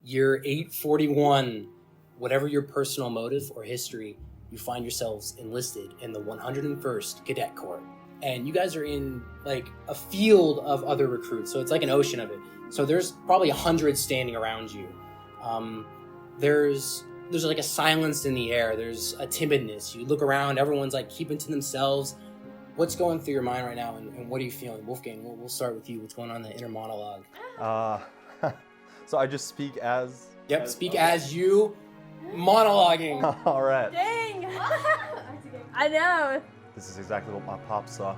Year 841, whatever your personal motive or history, you find yourselves enlisted in the 101st Cadet Corps. And you guys are in like a field of other recruits, so it's like an ocean of it. So there's probably 100 standing around you. There's like a silence in the air. There's a timidness. You look around, everyone's like keeping to themselves. What's going through your mind right now, and what are you feeling? Wolfgang, we'll start with you. What's going on in the inner monologue? So I just speak as... Yep, speak as you, monologuing. All right. Dang! I know. This is exactly what my pop saw.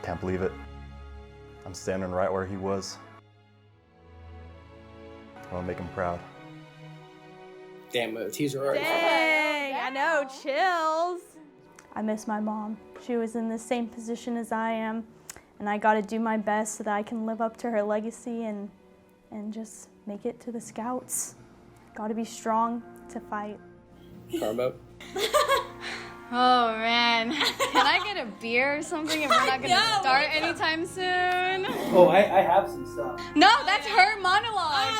Can't believe it. I'm standing right where he was. I want to make him proud. Damn, teaser already. Dang! I know, chills. I miss my mom. She was in the same position as I am, and I got to do my best so that I can live up to her legacy and just make it to the Scouts. Got to be strong to fight. Karma. Oh man, can I get a beer or something if we're not gonna start anytime soon? Oh, I have some stuff. No, that's her monologue.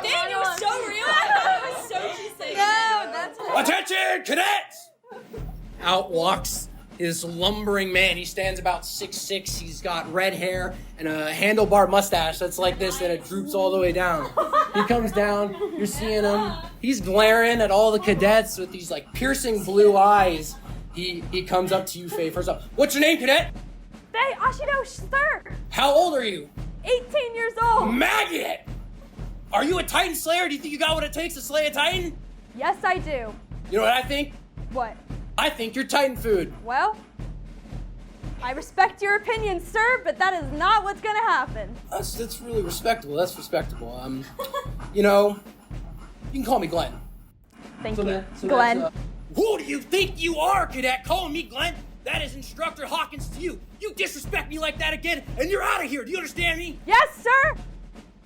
Dang, it was so real. I thought it was so just saying. No, that's her. Attention, cadets! Out walks this lumbering man. He stands about 6'6". He's got red hair and a handlebar mustache that's like this, and it droops all the way down. He comes down. You're seeing him. He's glaring at all the cadets with these like piercing blue eyes. He comes up to you, Faye. First up, what's your name, cadet? Faye Ashido, sir! How old are you? 18 years old! Maggot! Are you a Titan Slayer? Do you think you got what it takes to slay a Titan? Yes, I do. You know what I think? What? I think you're Titan food. Well, I respect your opinion, sir, but that is not what's gonna happen. That's really respectable. That's respectable. You know, you can call me Glenn. Thank you, Glenn. Who do you think you are, cadet? Calling me Glenn? That is Instructor Hawkins to you. You disrespect me like that again, and you're out of here. Do you understand me? Yes, sir!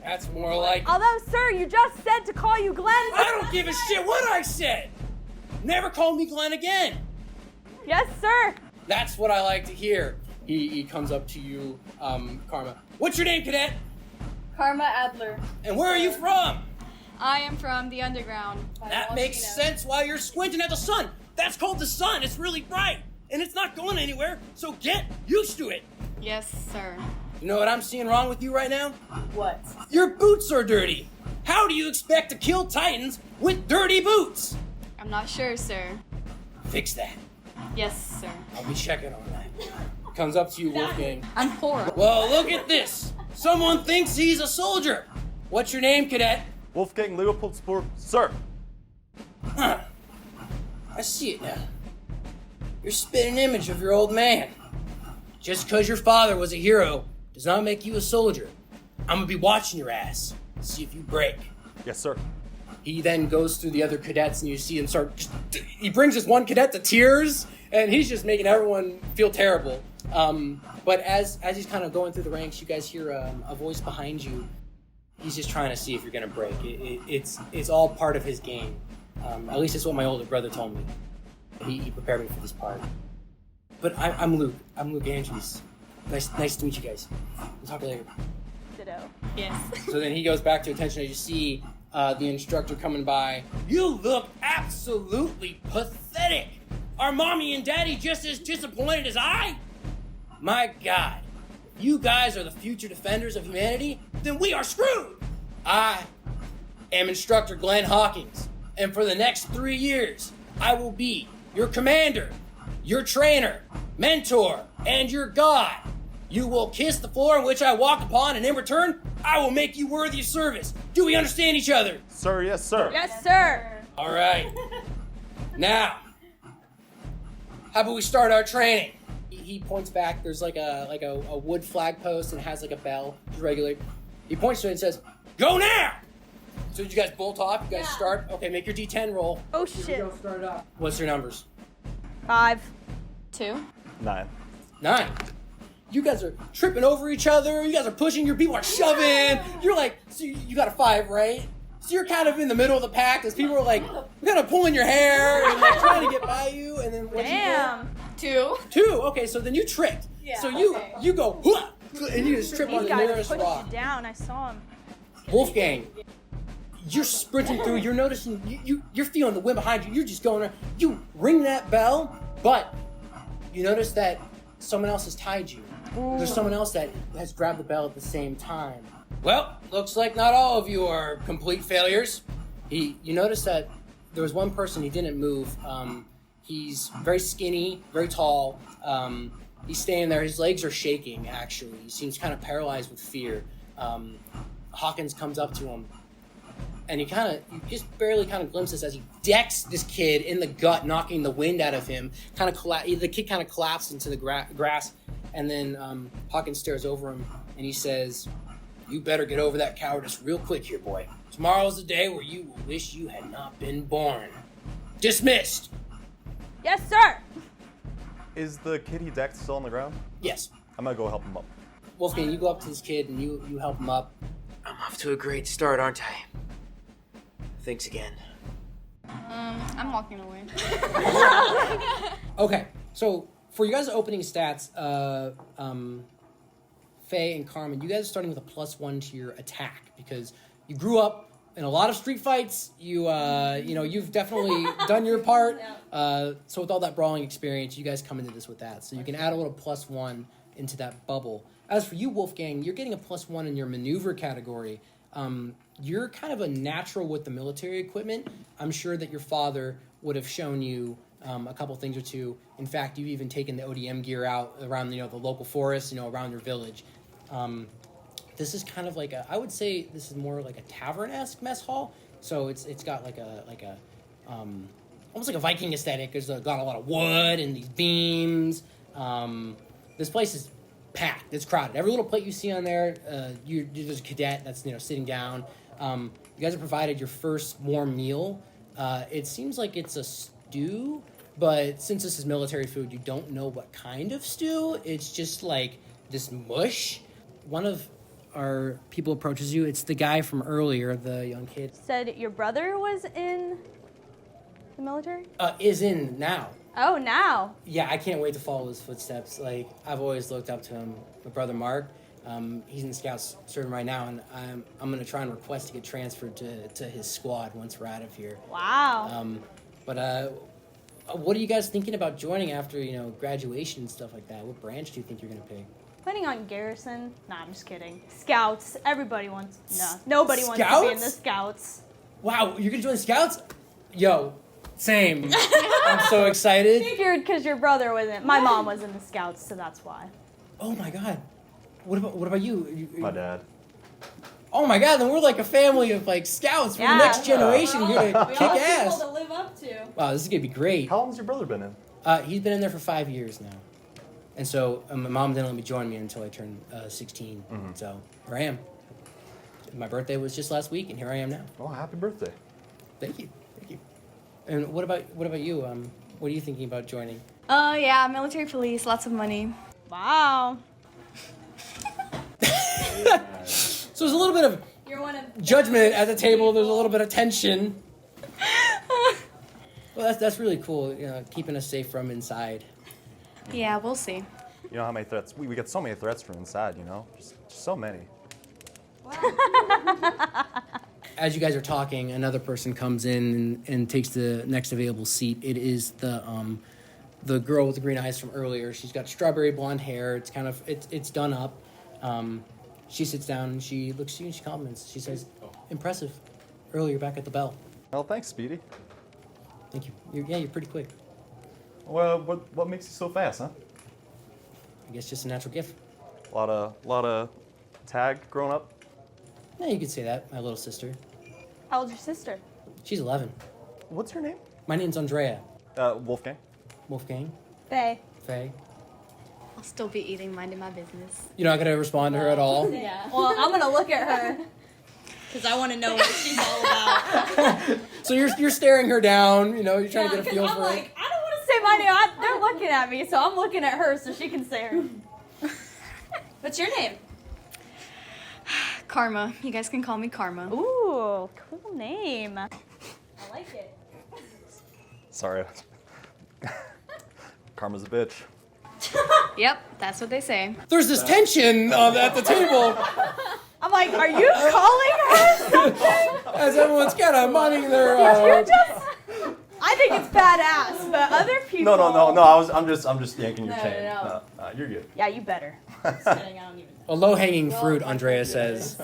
That's more like... Although, sir, you just said to call you Glenn. I don't give a shit what I said. Never call me Glenn again. Yes, sir. That's what I like to hear. He comes up to you, Karma. What's your name, cadet? Karma Adler. And where are you from? I am from the underground. That makes sense why you're squinting at the sun. That's called the sun. It's really bright. And it's not going anywhere, so get used to it. Yes, sir. You know what I'm seeing wrong with you right now? What? Your boots are dirty. How do you expect to kill Titans with dirty boots? I'm not sure, sir. Fix that. Yes, sir. I'll be checking on that. Comes up to you, Wolfgang. I'm poor. Well, look at this. Someone thinks he's a soldier. What's your name, cadet? Wolfgang Leopoldsport, sir. Huh. I see it now. You're spitting image of your old man. Just because your father was a hero does not make you a soldier. I'm gonna be watching your ass. See if you break. Yes, sir. He then goes through the other cadets, and you see him he brings this one cadet to tears, and he's just making everyone feel terrible. But as he's kind of going through the ranks, you guys hear a voice behind you. He's just trying to see if you're gonna break. It's all part of his game. At least it's what my older brother told me. He prepared me for this part. But I'm Luke. I'm Luke Andrews. Nice to meet you guys. We'll talk later. Ditto. Yes. So then he goes back to attention as you see the instructor coming by. You look absolutely pathetic. Are mommy and daddy just as disappointed as I? My God, if you guys are the future defenders of humanity, then we are screwed. I am Instructor Glenn Hawkins, and for the next 3 years, I will be your commander, your trainer, mentor, and your God. You will kiss the floor in which I walk upon, and in return, I will make you worthy of service. Do we understand each other? Sir, yes, sir. Yes, sir. All right. Now, how about we start our training? He points back. There's like a wood flag post and it has like a bell, just regular. He points to it and says, "Go now!" So you guys bolt off. You guys start. Okay, make your D10 roll. Oh, shit. Go start up. What's your numbers? 5. 2. 9. 9. You guys are tripping over each other. You guys are pushing. Your people are shoving. You're like, so you got a 5, right? So you're kind of in the middle of the pack as people are like, kind of pulling your hair and like trying to get by you. And then what'd you Damn. 2. 2. Okay, so then you tricked. Yeah, so you okay. you go, "Hua!" and you just trip on These the guys nearest pushed rock. you down. I saw him. Wolfgang, you're sprinting through. You're noticing. You're feeling the wind behind you. You're just going. You ring that bell, but you notice that someone else has tied you. There's someone else that has grabbed the bell at the same time. Well, looks like not all of you are complete failures. You notice that there was one person he didn't move. He's very skinny, very tall. He's staying there. His legs are shaking, actually. He seems kind of paralyzed with fear. Hawkins comes up to him, and you just barely glimpses as he decks this kid in the gut, knocking the wind out of him. The kid kind of collapsed into the grass, and then Hawkins stares over him, and he says, "You better get over that cowardice real quick here, boy. Tomorrow's the day where you will wish you had not been born. Dismissed." Yes, sir. Is the kid he decked still on the ground? Yes. I'm gonna go help him up. Wolfgang, you go up to this kid and you help him up. I'm off to a great start, aren't I? Thanks again. I'm walking away. Okay, so for you guys' opening stats, Faye and Carmen, you guys are starting with a +1 to your attack because you grew up in a lot of street fights. You've definitely done your part. So with all that brawling experience, you guys come into this with that. So you can add a little +1 into that bubble. As for you, Wolfgang, you're getting a +1 in your maneuver category. You're kind of a natural with the military equipment. I'm sure that your father would have shown you a couple things or two. In fact, you've even taken the ODM gear out around the local forest, around your village. This is kind of like I would say this is more like a tavern-esque mess hall. So it's got like a almost like a Viking aesthetic. There's got a lot of wood and these beams. This place is packed. It's crowded. Every little plate you see on there, there's a cadet that's sitting down. You guys have provided your first warm meal. It seems like it's a stew, but since this is military food, you don't know what kind of stew. It's just like this mush. One of our people approaches you. It's the guy from earlier, the young kid. Said your brother was in the military? Is in now. Oh, now. Yeah, I can't wait to follow his footsteps. Like, I've always looked up to him. My brother Mark, he's in the Scouts serving right now, and I'm going to try and request to get transferred to his squad once we're out of here. Wow. But what are you guys thinking about joining after, graduation and stuff like that? What branch do you think you're going to pick? Planning on garrison? Nah, I'm just kidding. Scouts. Everybody wants... No, nobody wants to be in the Scouts. Wow, you're going to join the Scouts? Yo, same. I'm so excited. Figured because your brother wasn't... My mom was in the Scouts, so that's why. Oh my god. What about you? My dad. Oh my god, then we're like a family of like Scouts for the next generation. You're gonna kick ass. To live up to. Wow, this is gonna be great. How long has your brother been in? He's been in there for 5 years now. And so my mom didn't let me join me until I turned 16. Mm-hmm. So here I am. My birthday was just last week, and here I am now. Oh, happy birthday. Thank you. And what about you? What are you thinking about joining? Yeah, military police, lots of money. Wow. So there's a little bit of judgment at the table. There's a little bit of tension. Well, that's really cool. Keeping us safe from inside. Yeah, we'll see. You know how many threats? We get so many threats from inside, Just so many. As you guys are talking, another person comes in and takes the next available seat. It is the girl with the green eyes from earlier. She's got strawberry blonde hair. It's done up. She sits down and she looks at you and she compliments. She says, "Impressive. Earlier back at the bell." Well, thanks, Speedy. Thank you. You're pretty quick. Well, what makes you so fast, huh? I guess just a natural gift. A lot of tag growing up. Yeah, you could say that. My little sister. How old's your sister? She's 11. What's your name? My name's Andrea. Wolfgang. Wolfgang. Faye. Faye. I'll still be eating, minding my business. You're not gonna respond to her at all. Yeah. Well, I'm going to look at her. Because I want to know what she's all about. So you're staring her down. You're trying to get a feel for like, it. I don't want to Say my name. They're looking at me, so I'm looking at her so she can say her. What's your name? Karma. You guys can call me Karma. Ooh, cool name. I like it. Sorry. Karma's a bitch. Yep, that's what they say. There's this tension at the table. I'm like, are you calling her? as everyone's kind of minding their. I think it's badass, but other people. No. I'm just yanking your chain. No. No, you're good. Yeah, you better. A low-hanging fruit, Andrea says.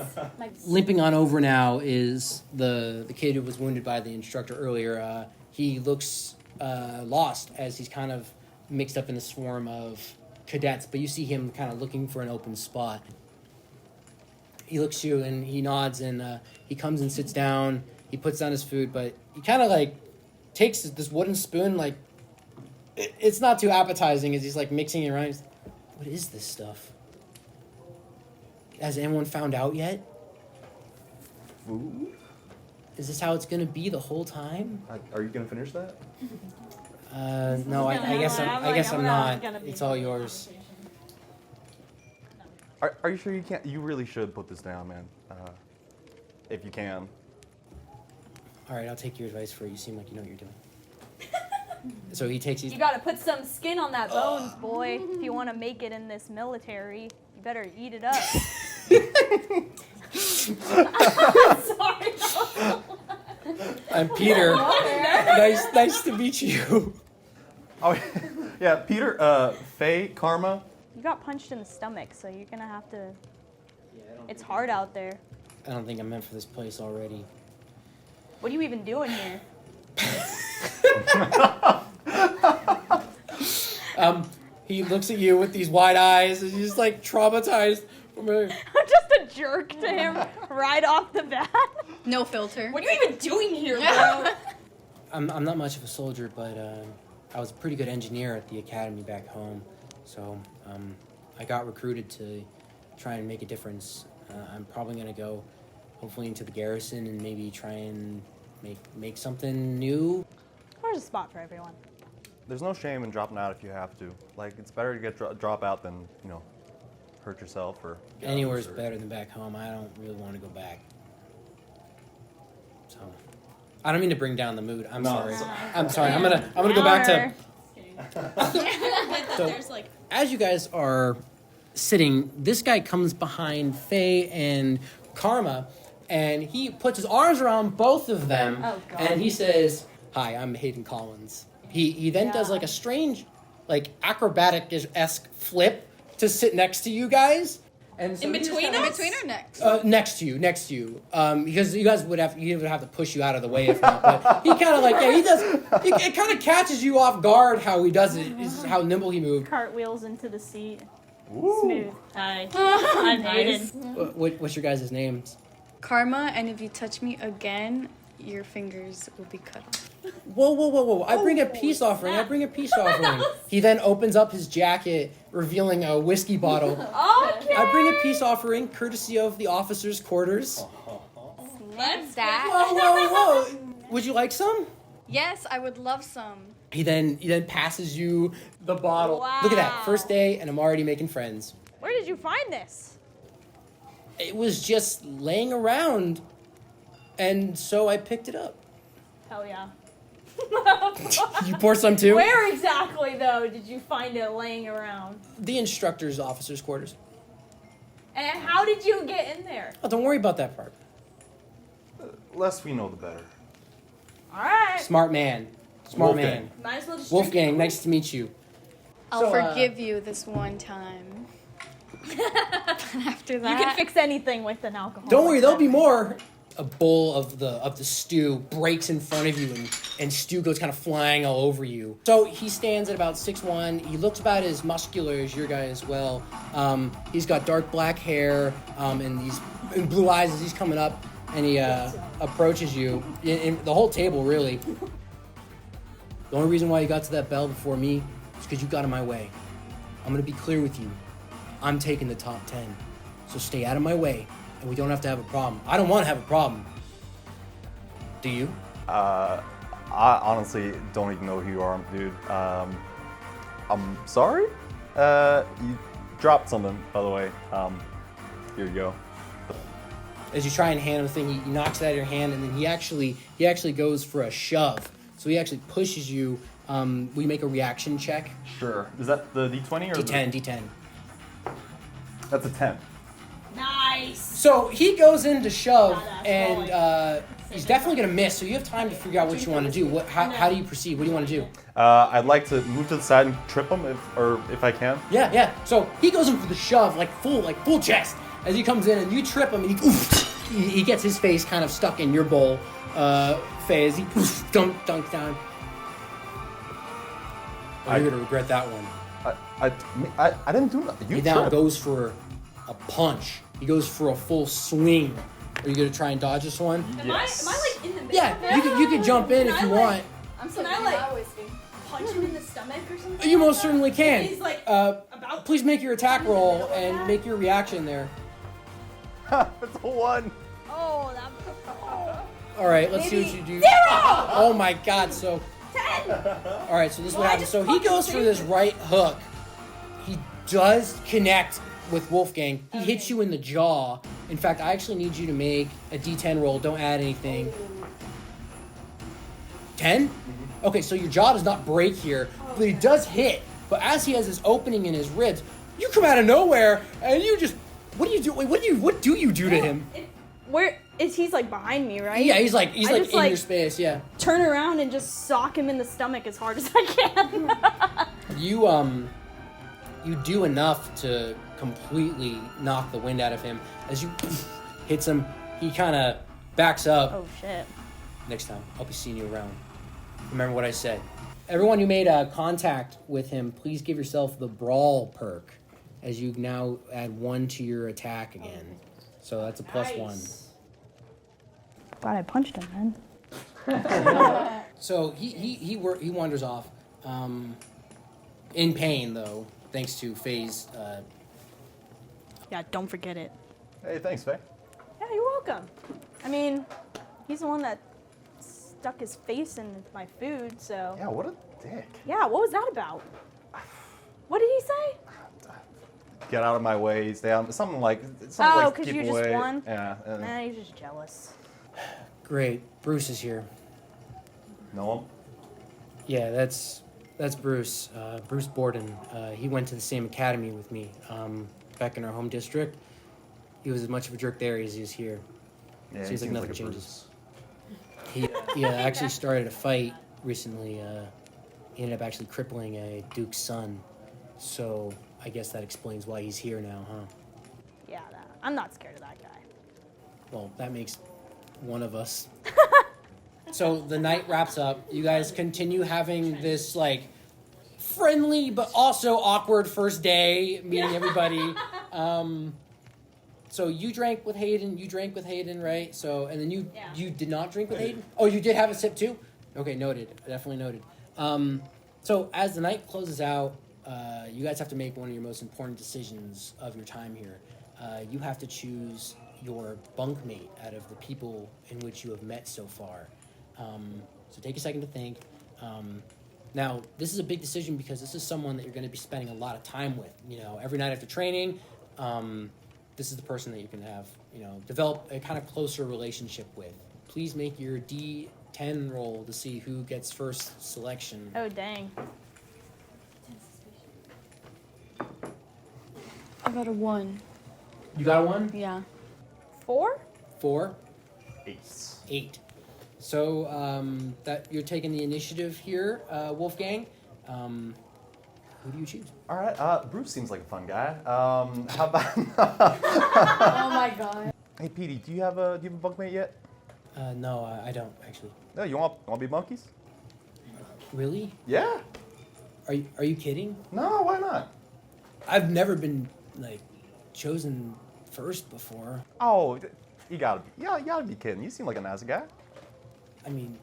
Limping on over now is the kid who was wounded by the instructor earlier. He looks lost as he's kind of mixed up in a swarm of cadets, but you see him kind of looking for an open spot. He looks at you and he nods and he comes and sits down. He puts down his food, but he kind of like takes this wooden spoon, like it's not too appetizing as he's like mixing it around. He's like, what is this stuff? Has anyone found out yet? Food? Is this how it's gonna be the whole time? Are you gonna finish that? No, I guess I'm not. It's all yours. Are you sure you can't? You really should put this down, man. If you can. All right, I'll take your advice for it. You seem like you know what you're doing. So he takes these. You gotta put some skin on that bones, boy. If you want to make it in this military, you better eat it up. Sorry. I'm Peter. Nice to meet you. Oh, yeah, Peter, Faye, Karma. You got punched in the stomach, so you're gonna have to. It's hard out there. I don't think I'm meant for this place already. What are you even doing here? He looks at you with these wide eyes, and he's just like traumatized. I'm just a jerk to him right off the bat. No filter. What are you even doing here, bro? I'm not much of a soldier, but I was a pretty good engineer at the academy back home. So I got recruited to try and make a difference. I'm probably gonna go, hopefully, into the garrison and maybe try and make something new. There's a spot for everyone. There's no shame in dropping out if you have to. Like, it's better to get drop out than, hurt yourself or... Anywhere's better than back home. I don't really want to go back. So, I don't mean to bring down the mood. I'm sorry. I'm sorry. I'm gonna go back to... So, as you guys are sitting, this guy comes behind Faye and Karma, and he puts his arms around both of them, and he says, "Hi, I'm Hayden Collins." He then does like a strange, like acrobatic-esque flip to sit next to you guys. And so In between us? In between or next? Next to you. Because you guys would have to push you out of the way if not. But he kind of he does. It kind of catches you off guard how he does it. Is how nimble he moved. Cartwheels into the seat. Ooh. Smooth. Hi. I'm Hayden. What's your guys' names? Karma, and if you touch me again, your fingers will be cut off. Whoa. I bring a peace offering. He then opens up his jacket, revealing a whiskey bottle. Okay. I bring a peace offering, courtesy of the officers' quarters. What's that? Whoa. Would you like some? Yes, I would love some. He then passes you the bottle. Wow. Look at that. First day, and I'm already making friends. Where did you find this? It was just laying around, and so I picked it up. Hell yeah. You pour some too? Where exactly, though, did you find it laying around? The instructor's officers' quarters. And how did you get in there? Oh, don't worry about that part. Less we know, the better. All right. Smart man. Wolfgang. Might as well just Wolfgang, nice to meet you. I'll So, forgive you this one time. After that, You can fix anything with an alcohol. Don't worry, there'll be more. A bowl of the stew breaks in front of you, and stew goes kind of flying all over you. So he stands at about 6'1". He looks about as muscular as your guy as well. He's got dark black hair and blue eyes as he's coming up, and he approaches you. In the whole table, really. The only reason why you got to that bell before me is because you got in my way. I'm going to be clear with you. I'm taking the top 10. So stay out of my way, and we don't have to have a problem. I don't want to have a problem. Do you? I honestly don't even know who you are, dude. I'm sorry? You dropped something, by the way. Here you go. As you try and hand him the thing, he knocks it out of your hand, and then he actually goes for a shove. So he actually pushes you. We make a reaction check. Sure. Is that the D20 or D10. That's a 10. Nice. So he goes in to shove, Badass and He's definitely going to miss, so you have time to figure out what you want to do. How do you proceed? What do you want to do? I'd like to move to the side and trip him if I can. Yeah. So he goes in for the shove, like full chest. As he comes in and you trip him, and he gets his face kind of stuck in your bowl, Faye, as he dunks down. Oh, you're going to regret that one. I didn't do nothing. He now goes for a punch. He goes for a full swing. Are you going to try and dodge this one? Am I like in the middle? Yeah, you can jump in if you want. I'm so Can I like punch him in the stomach or something? You most certainly can. He's like about. Please make your attack roll and make your reaction there. That's a 1. Oh, that. All right, let's see what you do. 0! Oh my God! So 10. all right, so this is what Well, I happens. just So he fucking goes for saved this it. right hook. He does connect with Wolfgang. He hits you in the jaw. In fact, I actually need you to make a D10 roll. Don't add anything. 10? Okay, so your jaw does not break here, but he does hit. But as he has this opening in his ribs, you come out of nowhere and you just. What do you do? Wait, what do you do to him? Where is he's like behind me, right? Yeah, he's like I in just, your space. Yeah. Turn around and just sock him in the stomach as hard as I can. You do enough to completely knock the wind out of him. As you hits him, he kind of backs up. Oh shit. Next time, I'll be seeing you around. Remember what I said. Everyone who made contact with him, please give yourself the brawl perk, as you now add 1 to your attack again. So that's a +1. Glad I punched him, man. So he wanders off, in pain though, thanks to Faye's. Yeah, don't forget it. Hey, thanks, Faye. Yeah, you're welcome. I mean, he's the one that stuck his face in my food, so. Yeah, what a dick. Yeah, what was that about? What did he say? Get out of my way. Stay out. Something like Oh, keep 'cause you just away. won? Yeah. Nah, he's just jealous. Great, Bruce is here. Know him? Yeah, that's Bruce. Bruce Borden. He went to the same academy with me back in our home district. He was as much of a jerk there as he is here. Yeah, Seems he like nothing a changes. Bruce. He actually started a fight recently. He ended up actually crippling a Duke's son. So I guess that explains why he's here now, huh? Yeah, I'm not scared of that guy. Well, that makes one of us. So the night wraps up. You guys continue having this like friendly but also awkward first day, meeting everybody. So you drank with Hayden, right? So and then you did not drink with Hayden? Oh, you did have a sip too? Okay, noted. Definitely noted. So as the night closes out, you guys have to make one of your most important decisions of your time here. You have to choose your bunkmate out of the people in which you have met so far. So take a second to think. Now, this is a big decision because this is someone that you're going to be spending a lot of time with. You know, every night after training, this is the person that you can have, develop a kind of closer relationship with. Please make your D10 roll to see who gets first selection. Oh, dang. I got a 1. You got a 1? Yeah. 4? 4? Ace. 8. So that you're taking the initiative here, Wolfgang. Who do you choose? All right. Bruce seems like a fun guy. How about? Oh my god. Hey, Petey, do you have a bunkmate yet? No, I don't actually. No, you want to be monkeys? Really? Yeah. Are you kidding? No, why not? I've never been chosen first before. Oh, you gotta be kidding. You seem like a nice guy. I mean,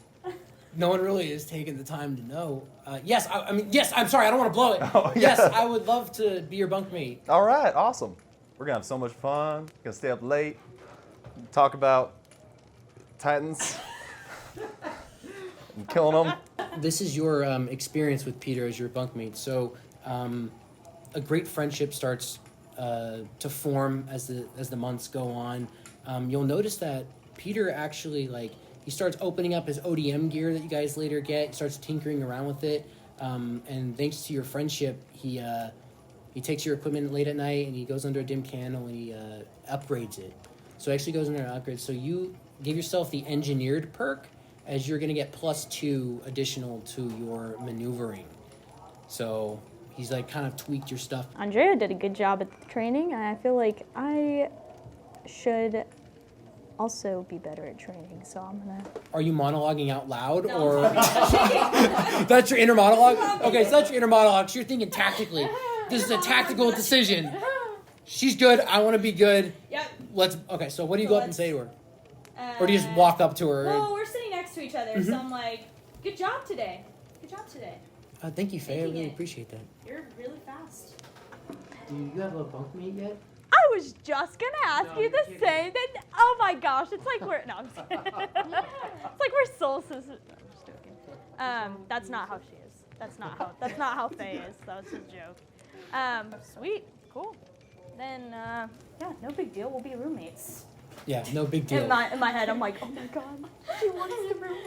no one really has taken the time to know. Yes, yes. I'm sorry. I don't want to blow it. Oh, yeah. Yes, I would love to be your bunkmate. All right, awesome. We're gonna have so much fun. Gonna stay up late, talk about Titans, and killing them. This is your experience with Peter as your bunkmate. So, a great friendship starts to form as the months go on. You'll notice that Peter actually he starts opening up his ODM gear that you guys later get. He starts tinkering around with it, and thanks to your friendship, he takes your equipment late at night and he goes under a dim candle and he upgrades it. So it actually goes into an upgrade. So you give yourself the engineered perk, as you're going to get +2 additional to your maneuvering. So he's like kind of tweaked your stuff. Andrea did a good job at the training. I feel like I should also be better at training, so I'm gonna... Are you monologuing out loud, or that's your inner monologue? Okay, so that's your inner monologue. So you're thinking tactically. This is a tactical decision. She's good. I want to be good. Yep. Okay, so what do you go up and say to her? Or do you just walk up to her? Well, we're sitting next to each other, so I'm like, good job today. Good job today. Thank you, Faye. I really it. appreciate that. You're really fast. Do you have a bunkmate yet? I was just gonna ask No, you the you're same thing. Oh my gosh, it's like we're... No, I'm just kidding. It's like we're soul sisters. No, I'm just joking. That's not how she is. That's not how Faye is. That was just a joke. Sweet. Cool. Then, yeah, no big deal. We'll be roommates. Yeah, no big deal. In my head, I'm like, oh my god, she wants to roommate.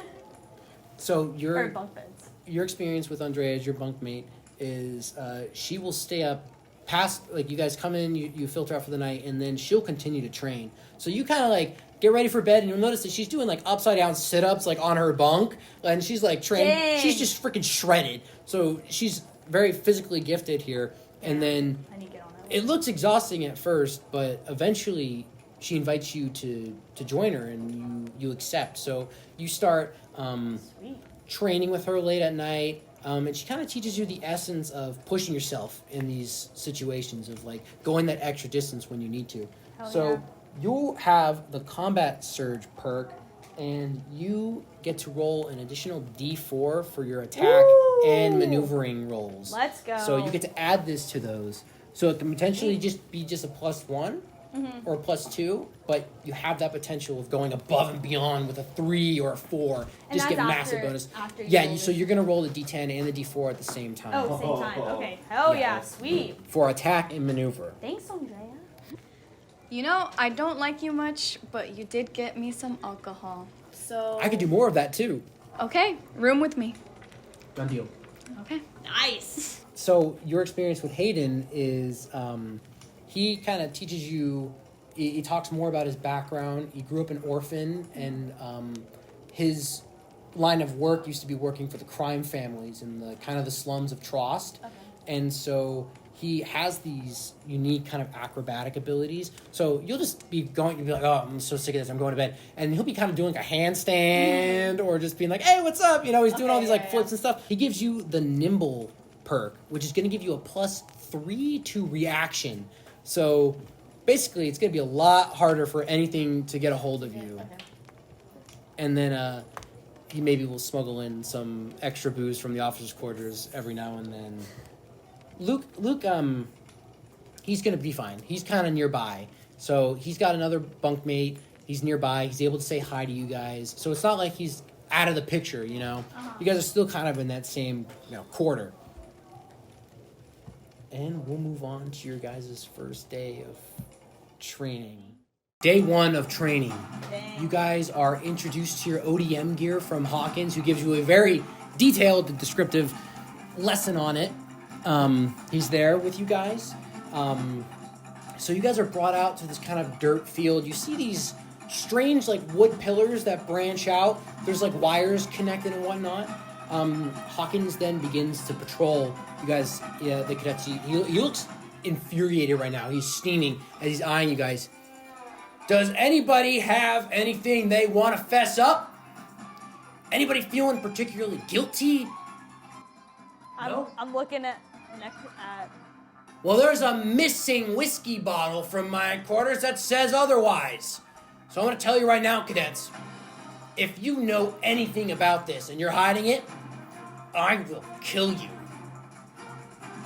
So Or bunk beds. your experience with Andrea as your bunkmate is she will stay up past, like, you guys come in, you filter out for the night, and then she'll continue to train. So you kind of like get ready for bed, and you'll notice that she's doing like upside down sit-ups like on her bunk, and she's like trained. Dang. She's just freaking shredded. So she's very physically gifted here, and then I need to get on that. it looks exhausting at first, but eventually she invites you to join her, and you accept. So you start Sweet. training with her late at night, and she kind of teaches you the essence of pushing yourself in these situations, of like going that extra distance when you need to. Hell So yeah. you'll have the combat surge perk, and you get to roll an additional D4 for your attack and maneuvering rolls. Let's go. So you get to add this to those. So it can potentially just be just a +1 or +2, but you have that potential of going above and beyond with a 3 or a 4. And Just get that's massive after- bonus. after you Yeah, roll so this. you're going to roll the D10 and the D4 at the same time. Oh, same time. Okay. Hell Yeah. yeah, sweet. For attack and maneuver. Thanks, Andrea. You know, I don't like you much, but you did get me some alcohol. So. I could do more of that too. Okay, room with me. Done deal. Okay. Nice. So your experience with Hayden is he kind of teaches you, he talks more about his background. He grew up an orphan, and his line of work used to be working for the crime families in the kind of the slums of Trost. Okay. And so he has these unique kind of acrobatic abilities. So you'll just be going, you'll be like, oh, I'm so sick of this, I'm going to bed. And he'll be kind of doing like a handstand or just being like, hey, what's up? You know, he's doing all these like flips and stuff. He gives you the nimble perk, which is going to give you a +3 to reaction. So basically, it's going to be a lot harder for anything to get a hold of you. Okay. And then he maybe will smuggle in some extra booze from the officers' quarters every now and then. Luke, he's going to be fine. He's kind of nearby. So he's got another bunkmate. He's nearby. He's able to say hi to you guys. So it's not like he's out of the picture, you know? You guys are still kind of in that same, quarter. And we'll move on to your guys' first day of training. Day 1 of training. You guys are introduced to your ODM gear from Hawkins, who gives you a very detailed and descriptive lesson on it. He's there with you guys. So you guys are brought out to this kind of dirt field. You see these strange like wood pillars that branch out. There's like wires connected and whatnot. Hawkins then begins to patrol you guys, the cadets. He looks infuriated right now. He's steaming as he's eyeing you guys. Does anybody have anything they want to fess up? Anybody feeling particularly guilty? I'm looking at Well, there's a missing whiskey bottle from my quarters that says otherwise. So I'm going to tell you right now, cadets. If you know anything about this and you're hiding it, I will kill you.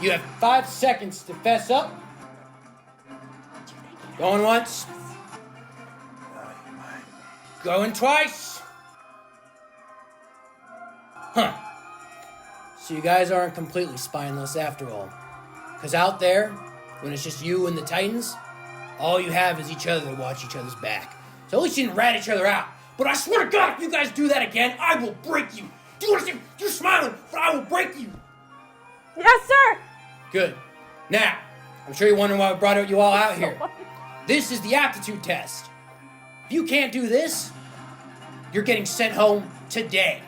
You have 5 seconds to fess up. Going once. Going twice. Huh. So you guys aren't completely spineless after all. Because out there, when it's just you and the Titans, all you have is each other to watch each other's back. So at least you didn't rat each other out. But I swear to God, if you guys do that again, I will break you. Do you understand? You're smiling, but I will break you. Yes, sir! Good. Now, I'm sure you're wondering why I brought you all out here. This is the Aptitude Test. If you can't do this, you're getting sent home today.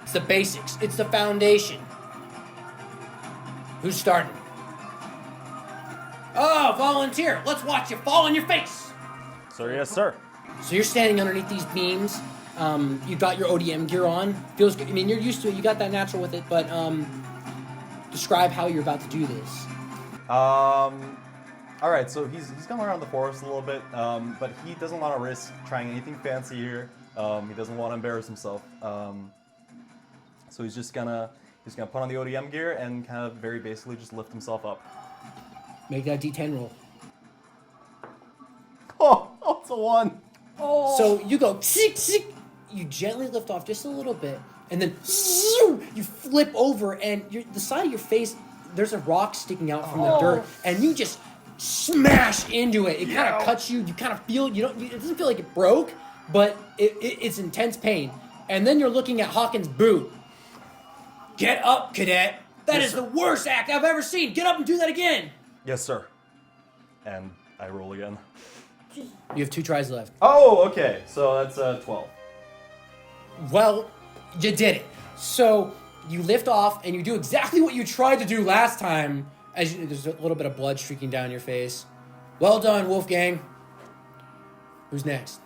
It's the basics. It's the foundation. Who's starting? Oh, volunteer. Let's watch you fall on your face. Sir, yes, sir. So you're standing underneath these beams. You got your ODM gear on. Feels good. I mean, you're used to it. You got that natural with it. But describe how you're about to do this. All right, so he's going around the forest a little bit, but he doesn't want to risk trying anything fancy here. He doesn't want to embarrass himself. So he's gonna put on the ODM gear and kind of very basically just lift himself up. Make that D10 roll. Oh, it's a 1. Oh. So you go, you gently lift off just a little bit, and then you flip over, and the side of your face, there's a rock sticking out from the dirt, and you just smash into it. It kind of cuts you. You kind of feel, it doesn't feel like it broke, but it's intense pain. And then you're looking at Hawkins' boot. Get up, cadet. That is the worst act I've ever seen. Get up and do that again. Yes, sir. And I roll again. You have 2 tries left. Oh, okay. So that's 12. Well, you did it. So you lift off and you do exactly what you tried to do last time. There's a little bit of blood streaking down your face. Well done, Wolfgang. Who's next?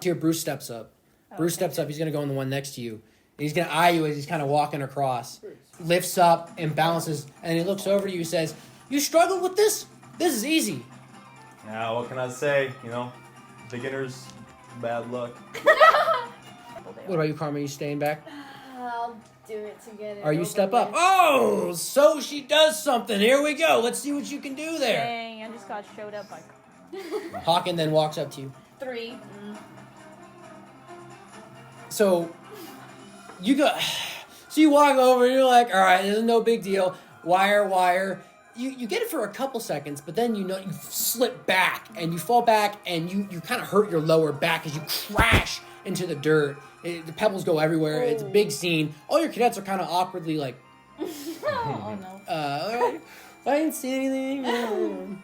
Here, Bruce steps up. Bruce steps up. He's going to go in the one next to you. And he's going to eye you as he's kind of walking across. Lifts up and balances. And he looks over to you and says, "You struggled with this? This is easy." Now, what can I say? Beginners, bad luck. What about you, Carmen? Are you staying back? I'll do it to get it. Or you over step up? with. Oh, so she does something. Here we go. Let's see what you can do there. Dang, I just got showed up by. Hawken then walks up to you. 3. So you go. So you walk over. And you're like, all right, this is no big deal. Wire. You get it for a couple seconds, but then you slip back and you fall back and you kind of hurt your lower back as you crash into the dirt. The pebbles go everywhere. It's a big scene. All your cadets are kind of awkwardly like, Oh no. I didn't see anything.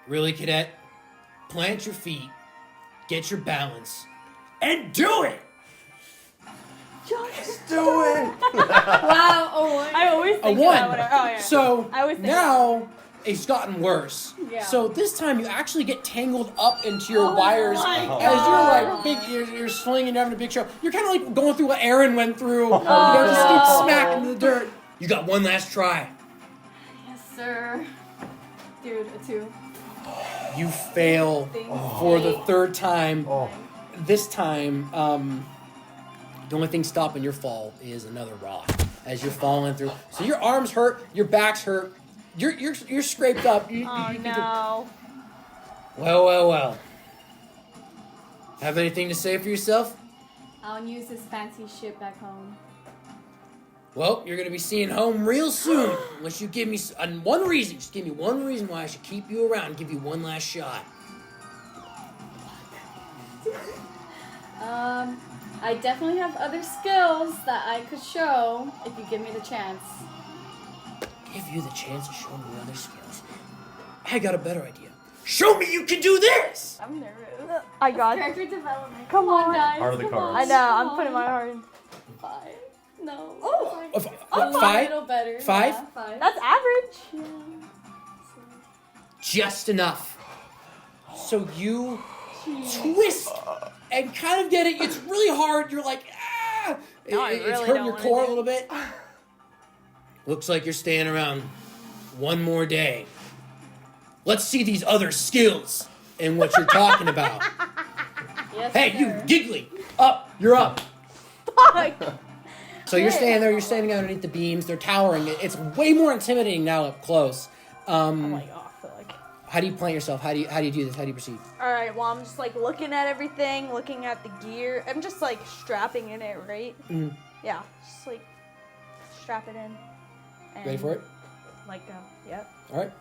Really, cadet? Plant your feet, get your balance, and do it! Just do it! Wow. Oh. I always A think 1. that whenever. Oh, yeah. So I always think now it's gotten worse. Yeah. So this time you actually get tangled up into your wires my as God. you're like you're swinging, you're having a big show. You're kind of like going through what Aaron went through. Just get smacked into the dirt. You got one last try. Yes, sir. Dude, a 2. You fail for the 3rd time. Oh. This time, the only thing stopping your fall is another rock as you're falling through. So your arms hurt, your back's hurt, you're scraped up. Oh no. Well. Have anything to say for yourself? I'll use this fancy shit back home. Well, you're gonna be seeing home real soon. Unless you give me one reason. Just give me one reason why I should keep you around. Give you one last shot. I definitely have other skills that I could show if you give me the chance. Give you the chance to show me other skills. I got a better idea. Show me you can do this! I'm nervous. I got it. Character development. Come on. guys. Heart of the come cards. on. I know. I'm putting my heart in. 5. No. Oh, A five? little better. 5? Yeah, 5. That's average. Yeah. Just enough. So you twist and kind of get it. It's really hard. You're like, ah! No, I It's really hurting don't your wanna core a do little bit. Looks like you're staying around one more day. Let's see these other skills and what you're talking about. Yes, Hey, sir. you giggly. Up. You're up. Fuck. So you're standing there. You're standing underneath the beams. They're towering. It's way more intimidating now up close. I'm like, oh, I feel like. How do you plant yourself? How do you do this? How do you proceed? All right. Well, I'm just like looking at everything, looking at the gear. I'm just like strapping in it, right? Mhm. Yeah. Just like strap it in. And, Ready for it? Like go. Yep. All right.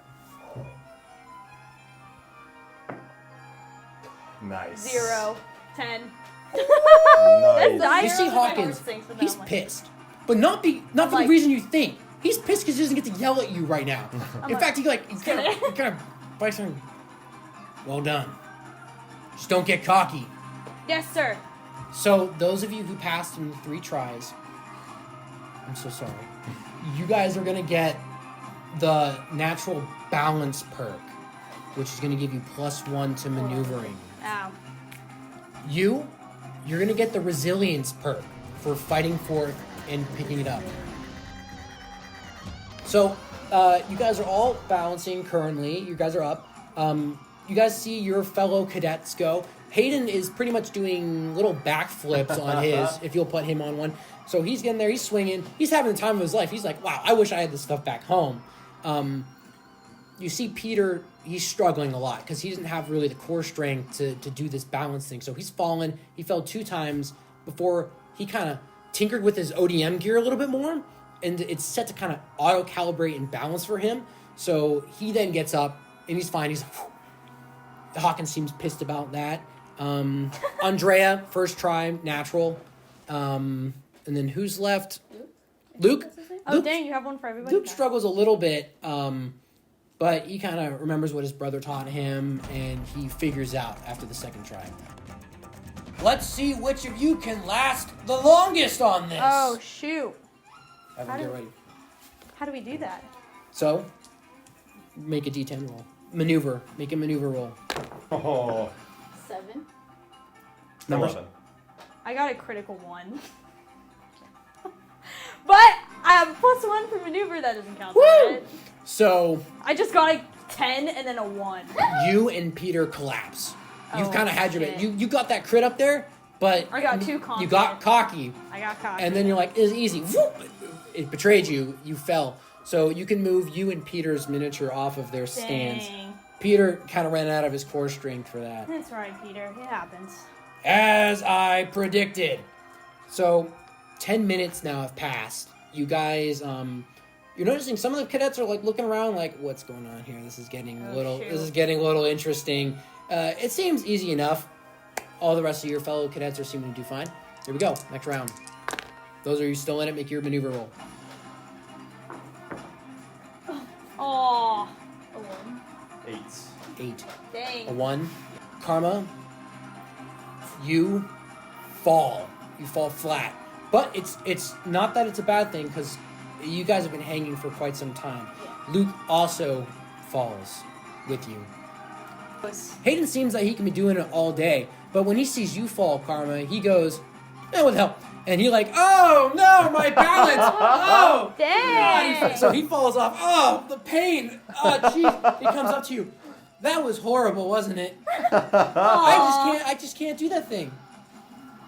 Nice. 0, 10. Nice. You see Hawkins. He's pissed, but not for the like- reason you think. He's pissed because he doesn't get to yell at you right now. In like, fact, he kind of bites on. Well done. Just don't get cocky. Yes, sir. So those of you who passed in 3 tries, I'm so sorry. You guys are gonna get the natural balance perk, which is gonna give you +1 to maneuvering. Ow. You're gonna get the resilience perk for fighting for it and picking it up. So, you guys are all balancing currently. You guys are up. You guys see your fellow cadets go. Hayden is pretty much doing little backflips on his, if you'll put him on one. So he's getting there, he's swinging. He's having the time of his life. He's like, wow, I wish I had this stuff back home. You see Peter, he's struggling a lot because he doesn't have really the core strength to do this balance thing. So he's fallen. He fell 2 times before he kind of tinkered with his ODM gear a little bit more. And it's set to kind of auto-calibrate and balance for him. So he then gets up and he's fine. He's Hawkins seems pissed about that. Andrea, first try, natural. And then who's left? Luke? Oh, Luke, dang, you have one for everybody? Luke struggles a little bit, but he kind of remembers what his brother taught him, and he figures out after the second try. Let's see which of you can last the longest on this. Oh, shoot. Everyone get ready. How do we do that? So, make a D10 roll. Maneuver. Make a maneuver roll. Oh, 7. Numbers? 11. I got a critical 1. But I have +1 for maneuver. That doesn't count. Woo! Right? So, I just got a 10 and then a 1. you and Peter collapse. You've Oh, kind of had your... shit. You got that crit up there, but... I got too You confident. got cocky. I got cocky. And then you're like, it's easy. Whoop! It betrayed you. You fell. So you can move you and Peter's miniature off of their stands. Dang. Peter kind of ran out of his core strength for that. That's right, Peter. It happens. As I predicted. So 10 minutes now have passed. You guys, you're noticing some of the cadets are like looking around like, what's going on here? This is getting a little, shoot. this is getting a little interesting. It seems easy enough. All the rest of your fellow cadets are seeming to do fine. Here we go. Next round. Those of you still in it, make your maneuver roll. Oh, a 1. 8. 8. Dang. A 1. Karma, you fall. You fall flat. But it's not that it's a bad thing, because you guys have been hanging for quite some time. Yeah. Luke also falls with you. Hayden seems like he can be doing it all day, but when he sees you fall, Karma, he goes, "Oh, what the hell?" And you're like, "Oh no, my balance! Oh, Dang. God." So he falls off. Oh, the pain! Oh, jeez! He comes up to you. That was horrible, wasn't it? I just can't do that thing.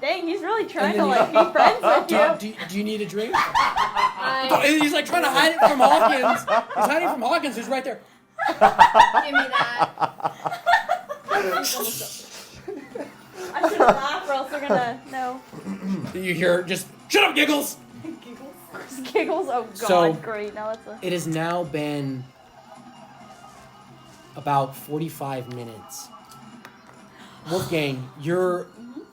Dang, he's really trying And to then like be friends with you. Do you need a drink? And he's like trying to hide it from Hawkins. He's hiding from Hawkins, who's right there. Give me that. I should laugh or else they're gonna know. You hear just, "Shut up, Giggles!" Giggles. Oh god, So- great. Now that's a. It has now been about 45 minutes. Wolfgang, your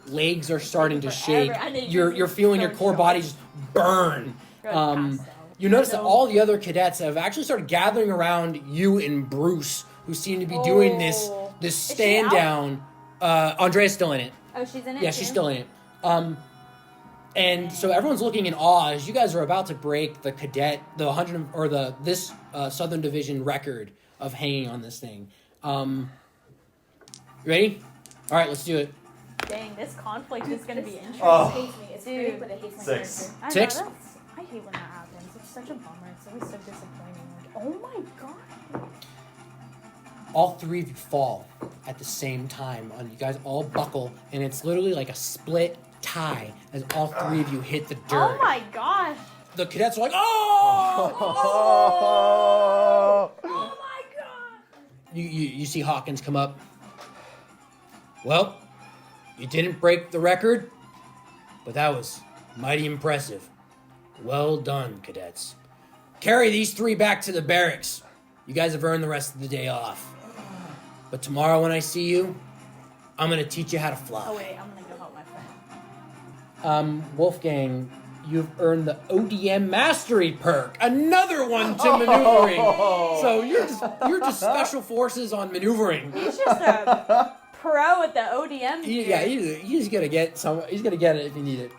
legs are starting to shake. I need You're you feeling to your core show. body just burn. Good, pass out. You notice that So- all the other cadets have actually started gathering around you and Bruce, who seem to be doing this Oh. this Is she stand out? down. Andrea's still in it. Oh, she's in it. Yeah, too? she's still in it. And so everyone's looking in awe as you guys are about to break the this Southern Division record of hanging on this thing. You ready? All right, let's do it. Dang, this conflict is gonna be interesting. Oh. Hates me. It's Dude. great, but it hates my 6. character. I know, 6? I hate when that happens. It's such a bummer. It's always so disappointing. Like, oh my god. All 3 of you fall at the same time. You guys all buckle, and it's literally like a split tie as all 3 of you hit the dirt. Oh my gosh. The cadets are like, "Oh!" Oh my god. You see Hawkins come up. "Well, you didn't break the record, but that was mighty impressive. Well done, cadets. Carry these 3 back to the barracks. You guys have earned the rest of the day off. But tomorrow when I see you, I'm going to teach you how to fly." Oh wait, I'm gonna go help my friend. Wolfgang, you've earned the ODM Mastery perk. Another one to maneuvering. So you're just special forces on maneuvering. He's just a pro at the ODM. Yeah, he's gonna get some. He's gonna get it if you need it.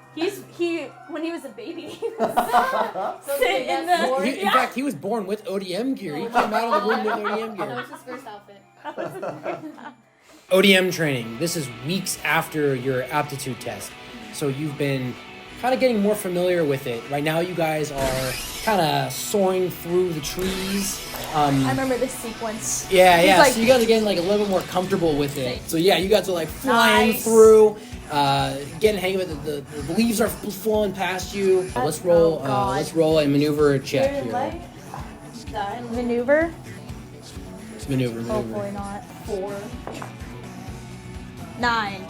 When he was a baby, he was sitting in the. In fact, he was born with ODM gear. He came out of the room with ODM That gear. was his first outfit. ODM training. This is weeks after your aptitude test, so you've been kind of getting more familiar with it. Right now, you guys are kind of soaring through the trees. I remember this sequence. Yeah. Like, So you guys are getting like a little bit more comfortable with it. So yeah, you guys are like flying Nice. through, getting the hang of it. The leaves are flowing past you. Let's roll. God. Let's roll a maneuver check Your here. leg? Maneuver? It's maneuver. Hopefully not. 4. 9.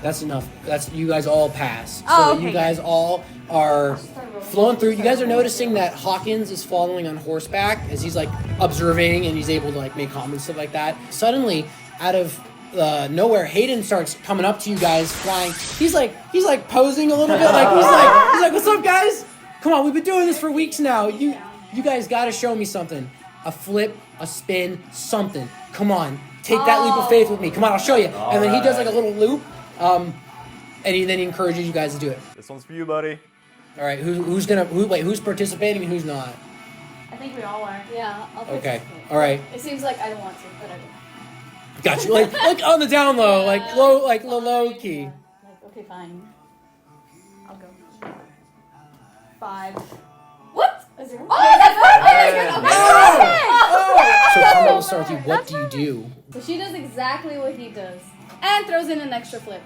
That's enough. That's you guys all pass. So Oh, okay, you guys all are flowing through. You guys are noticing that Hawkins is following on horseback as he's like observing and he's able to like make comments and stuff like that. Suddenly, out of nowhere, Hayden starts coming up to you guys flying. He's like posing a little bit. Like he's like, "What's up, guys? Come on, we've been doing this for weeks now. You guys got to show me something. A flip, a spin, something. Come on, take that leap of faith with me. Come on, I'll show you." And then he does like a little loop. And then he encourages you guys to do it. This one's for you, buddy. All right, who's participating and who's not? I think we all are. Yeah, I'll Okay, participate. all right, It seems like I don't want to, but I do. got you. Like on the down low, like low key. Like, okay, fine. I'll go. 5. What? A 0? Oh, that's perfect! So Carmel, will start with you. What do you do? So she does exactly what he does. And throws in an extra flip.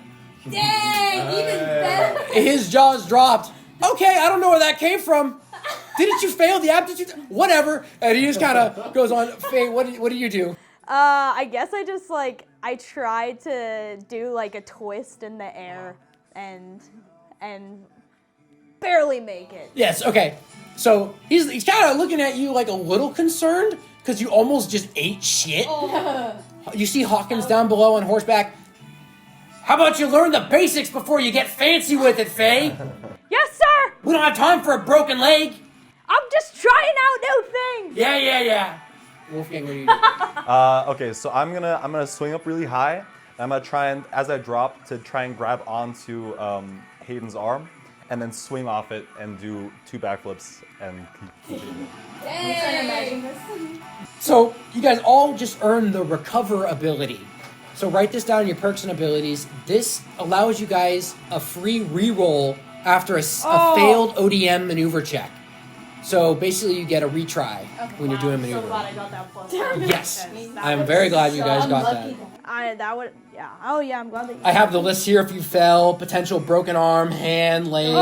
Dang, even better. His jaws dropped. Okay, I don't know where that came from. Didn't you fail the aptitude? Whatever. And he just kind of goes on. Faye, what do you do? I guess I just I tried to do like a twist in the air and barely make it. Yes. Okay. So he's kind of looking at you like a little concerned because you almost just ate shit. You see Hawkins down below on horseback. How about you learn the basics before you get fancy with it, Faye? Yes, sir. We don't have time for a broken leg. I'm just trying out new things. Yeah. Wolfgang, what do you do? Okay, so I'm gonna swing up really high. I'm gonna try and, as I drop, to try and grab onto Hayden's arm, and then swing off it and do 2 backflips and continue. Dang. So you guys all just earned the recover ability. So write this down in your perks and abilities. This allows you guys a free reroll after a failed ODM maneuver check. So basically you get a retry when you're doing a maneuver. So glad I got that plus. Yes, I'm very glad you guys got that. I'm glad that you I have the list here. If you fell, potential broken arm, hand, leg, that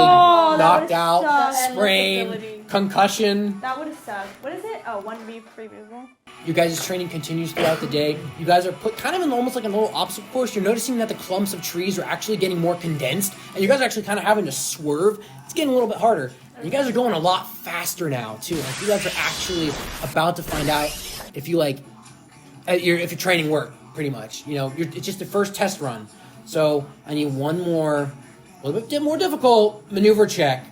knocked would've out, sucked. sprain, Ability. concussion. That would have sucked. What is it? Oh, 1B removal. You guys' training continues throughout the day. You guys are put kind of in almost like a little obstacle course. You're noticing that the clumps of trees are actually getting more condensed, and you guys are actually kind of having to swerve. It's getting a little bit harder. And you guys are going a lot faster now too. Like you guys are actually about to find out if you if your training worked. Pretty much, it's just the first test run. So I need one more, a little bit more difficult maneuver check.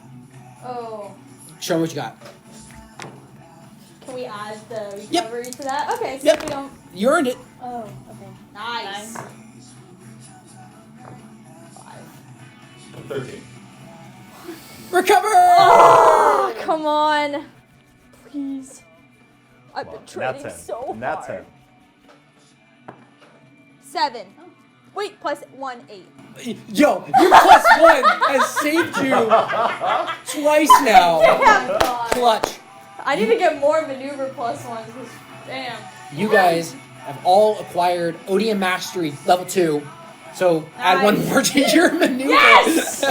Oh. Show me what you got. Can we add the Yep. recovery to that? Okay, so Yep. we don't. You earned it. Oh, okay. Nice. 13. Recover! Oh, come on. Please. I've been training Nat 10. so Nat hard. 10. 7. Wait, plus 1, 8. Yo, your plus one has saved you twice now. Clutch. I need to get more maneuver plus 1s. Damn. You guys have all acquired ODM Mastery level 2. So add one more to your maneuver. Yes!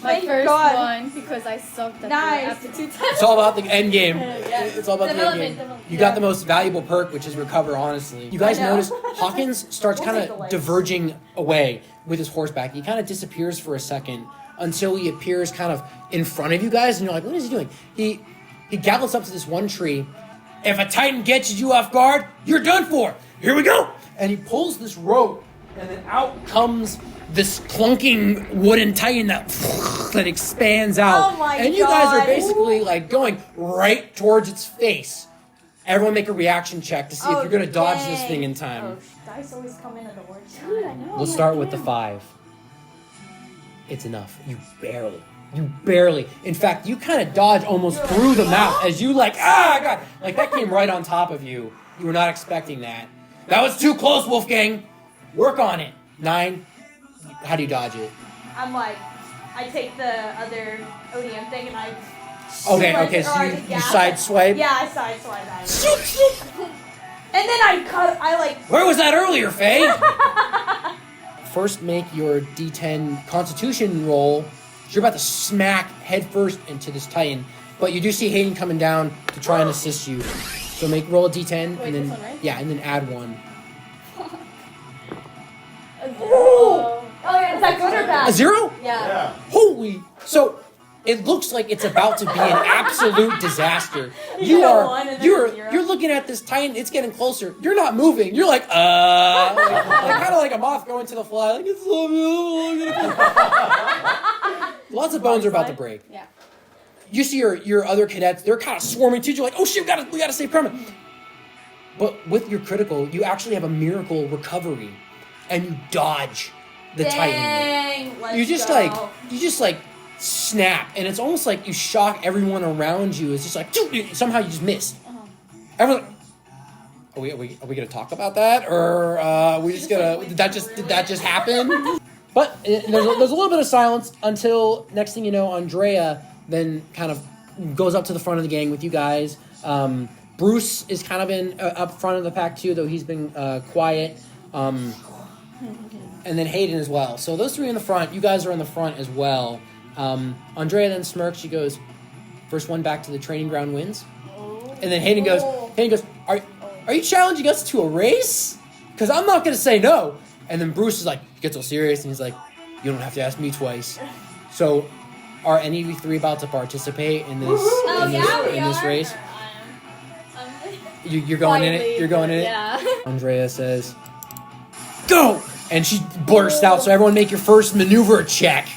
My Thank first God. one because I sucked at Nice. the aptitude test. It's all about the end game. Yes. It's all about the end game. Development. You got the most valuable perk, which is recover, honestly. You guys I know. notice Hawkins starts We'll kind take the of legs. diverging away with his horseback. He kind of disappears for a second until he appears kind of in front of you guys, and you're like, what is he doing? He gallops up to this one tree. If a Titan gets you off guard, you're done for. Here we go. And he pulls this rope, and then out comes this clunking wooden Titan that expands out. Oh my and you guys are God. basically like going right towards its face. Everyone make a reaction check to see if you're gonna dodge this thing in time. Oh, dice always come in at the worst time. Dude, I know. We'll start with the 5. It's enough. You barely. In fact, you kind of dodge almost through the mouth as you like, God. Like that came right on top of you. You were not expecting that. That was too close, Wolfgang. Work on it. 9. How do you dodge it? I'm like, I take the other ODM thing and I. Okay, so you side swipe? Yeah, I side swipe at it. And then I like. Where was that earlier, Faye? First, make your D10 Constitution roll. You're about to smack headfirst into this Titan, but you do see Hayden coming down to try and assist you. So roll a D10, Wait, and then this one, right? yeah, and then add 1. Oh yeah, is that good or bad? A 0? Yeah. Holy! So it looks like it's about to be an absolute disaster. You're looking at this Titan. It's getting closer. You're not moving. You're like kind of like a moth going to the fly. Like it's so lots of bones are about to break. Yeah. You see your other cadets. They're kind of swarming to you. You're like, oh shit, we gotta save Kermit. But with your critical, you actually have a miracle recovery, and you dodge the Titan. You just like snap, and it's almost like you shock everyone around you. It's just like somehow you just missed. Everyone, are we gonna talk about that, or are we just gonna? Did that just happen? But there's a little bit of silence until next thing you know, Andrea then kind of goes up to the front of the gang with you guys. Bruce is kind of in up front of the pack too, though he's been quiet. And then Hayden as well. So those 3 in the front. You guys are in the front as well. Andrea then smirks. She goes, "First one back to the training ground wins." And then Hayden goes, "Are you challenging us to a race? Because I'm not going to say no." And then Bruce is like, he gets all serious, and he's like, "You don't have to ask me twice." So, are any of you 3 about to participate in this this race? You're going in it. You're going in it. Yeah. Andrea says, "Go!" And she bursts out. So everyone, make your first maneuver check.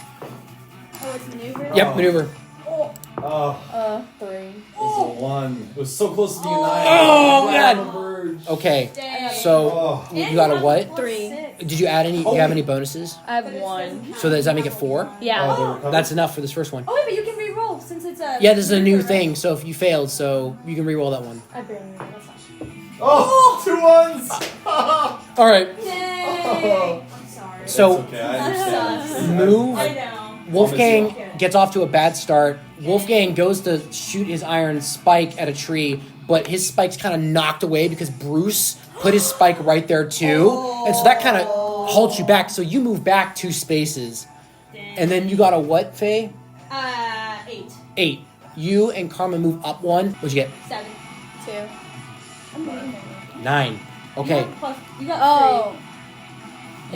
Oh, it's maneuver? Yep, maneuver. Oh, 3. it's a 1. It was so close to being a 9. Oh, God. God. Okay, Dang. so you got a what? 3. Did you add any? Do you have any bonuses? I have 1. So does that make it 4? Yeah. That's enough for this first one. Oh, wait, but you can re-roll since it's a... Yeah, this is a new thing. So if you failed, so you can re-roll that one. I barely know. That's not... Oh, 2 1s. All right. Dang. I'm sorry. So Okay, I understand. move. I know. Wolfgang gets off to a bad start. Wolfgang goes to shoot his iron spike at a tree, but his spike's kind of knocked away because Bruce put his spike right there too. And so that kind of halts you back. So you move back 2 spaces. And then you got a what, Faye? 8. 8. You and Karma move up 1. What'd you get? 7. 2. 9. Okay. You got 3.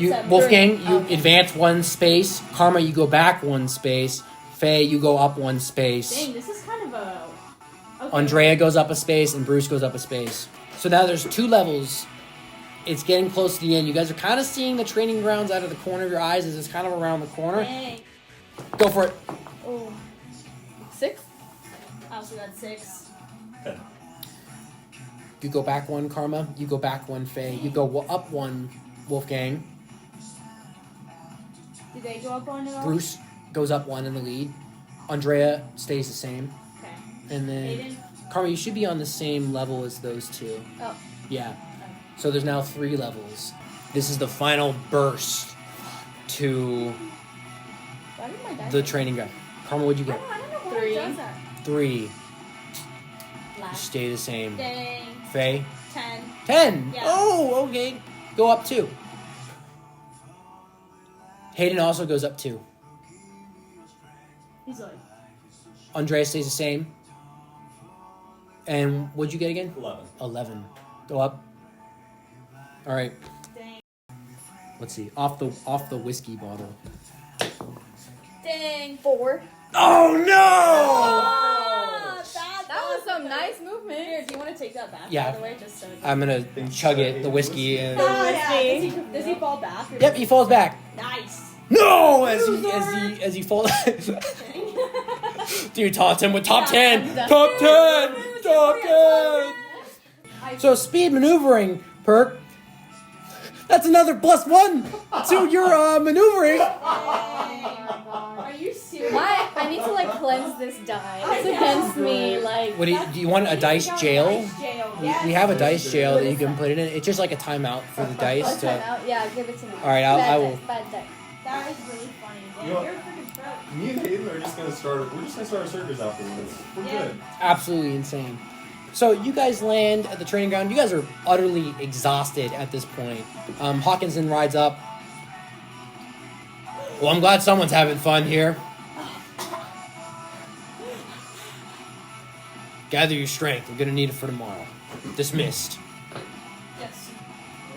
You, It's a Wolfgang, three. you Okay. advance 1 space. Karma, you go back 1 space. Faye, you go up 1 space. Dang, this is kind of a... Okay. Andrea goes up a space, and Bruce goes up a space. So now there's 2 levels. It's getting close to the end. You guys are kind of seeing the training grounds out of the corner of your eyes as it's kind of around the corner. Dang. Go for it. Oh. 6? I also got 6. You go back 1, Karma. You go back 1, Faye. You go up 1, Wolfgang. Did they go up on it all? Bruce goes up 1 in the lead. Andrea stays the same. Okay. And then Aiden? Karma, you should be on the same level as those 2. Oh. Yeah. So there's now 3 levels. This is the final burst to Why did my dice... the training ground. Karma, what'd you get? I don't know why it does that. 3. You Last. stay the same. Dang. Faye? 10. 10. Yeah. Oh, okay. Go up 2. Hayden also goes up 2. He's like... Andrea stays the same. And what'd you get again? 11. 11. Go up. All right. Dang. Let's see. Off the whiskey bottle. Dang. 4. Oh no! That was some nice movement. Here, do you want to take that back? Yeah. By the way, just so. I'm gonna chug it. The whiskey. And... Oh, yeah. Does he fall back? Or Yep, he falls back. Nice. No! As he falls. Dude, taunt him with top 10. I'm done. Top 10. Top 10. So speed maneuvering perk. That's another +1 to your maneuvering. Are you serious? I need to like cleanse this die. It's against me. Like. What do you want a dice jail? Yes. We have a dice jail that you can put it in. It's just like a timeout for the dice. To... Yeah, give it to me. All right, I will. Bad dice. That is really funny. You know, You're a freaking pro. Me and Hayden are just gonna start. We're just gonna start a circus afterwards. We're good. Absolutely insane. So you guys land at the training ground. You guys are utterly exhausted at this point. Hawkinson rides up. Well, I'm glad someone's having fun here. Gather your strength. We're gonna need it for tomorrow. Dismissed. Yes.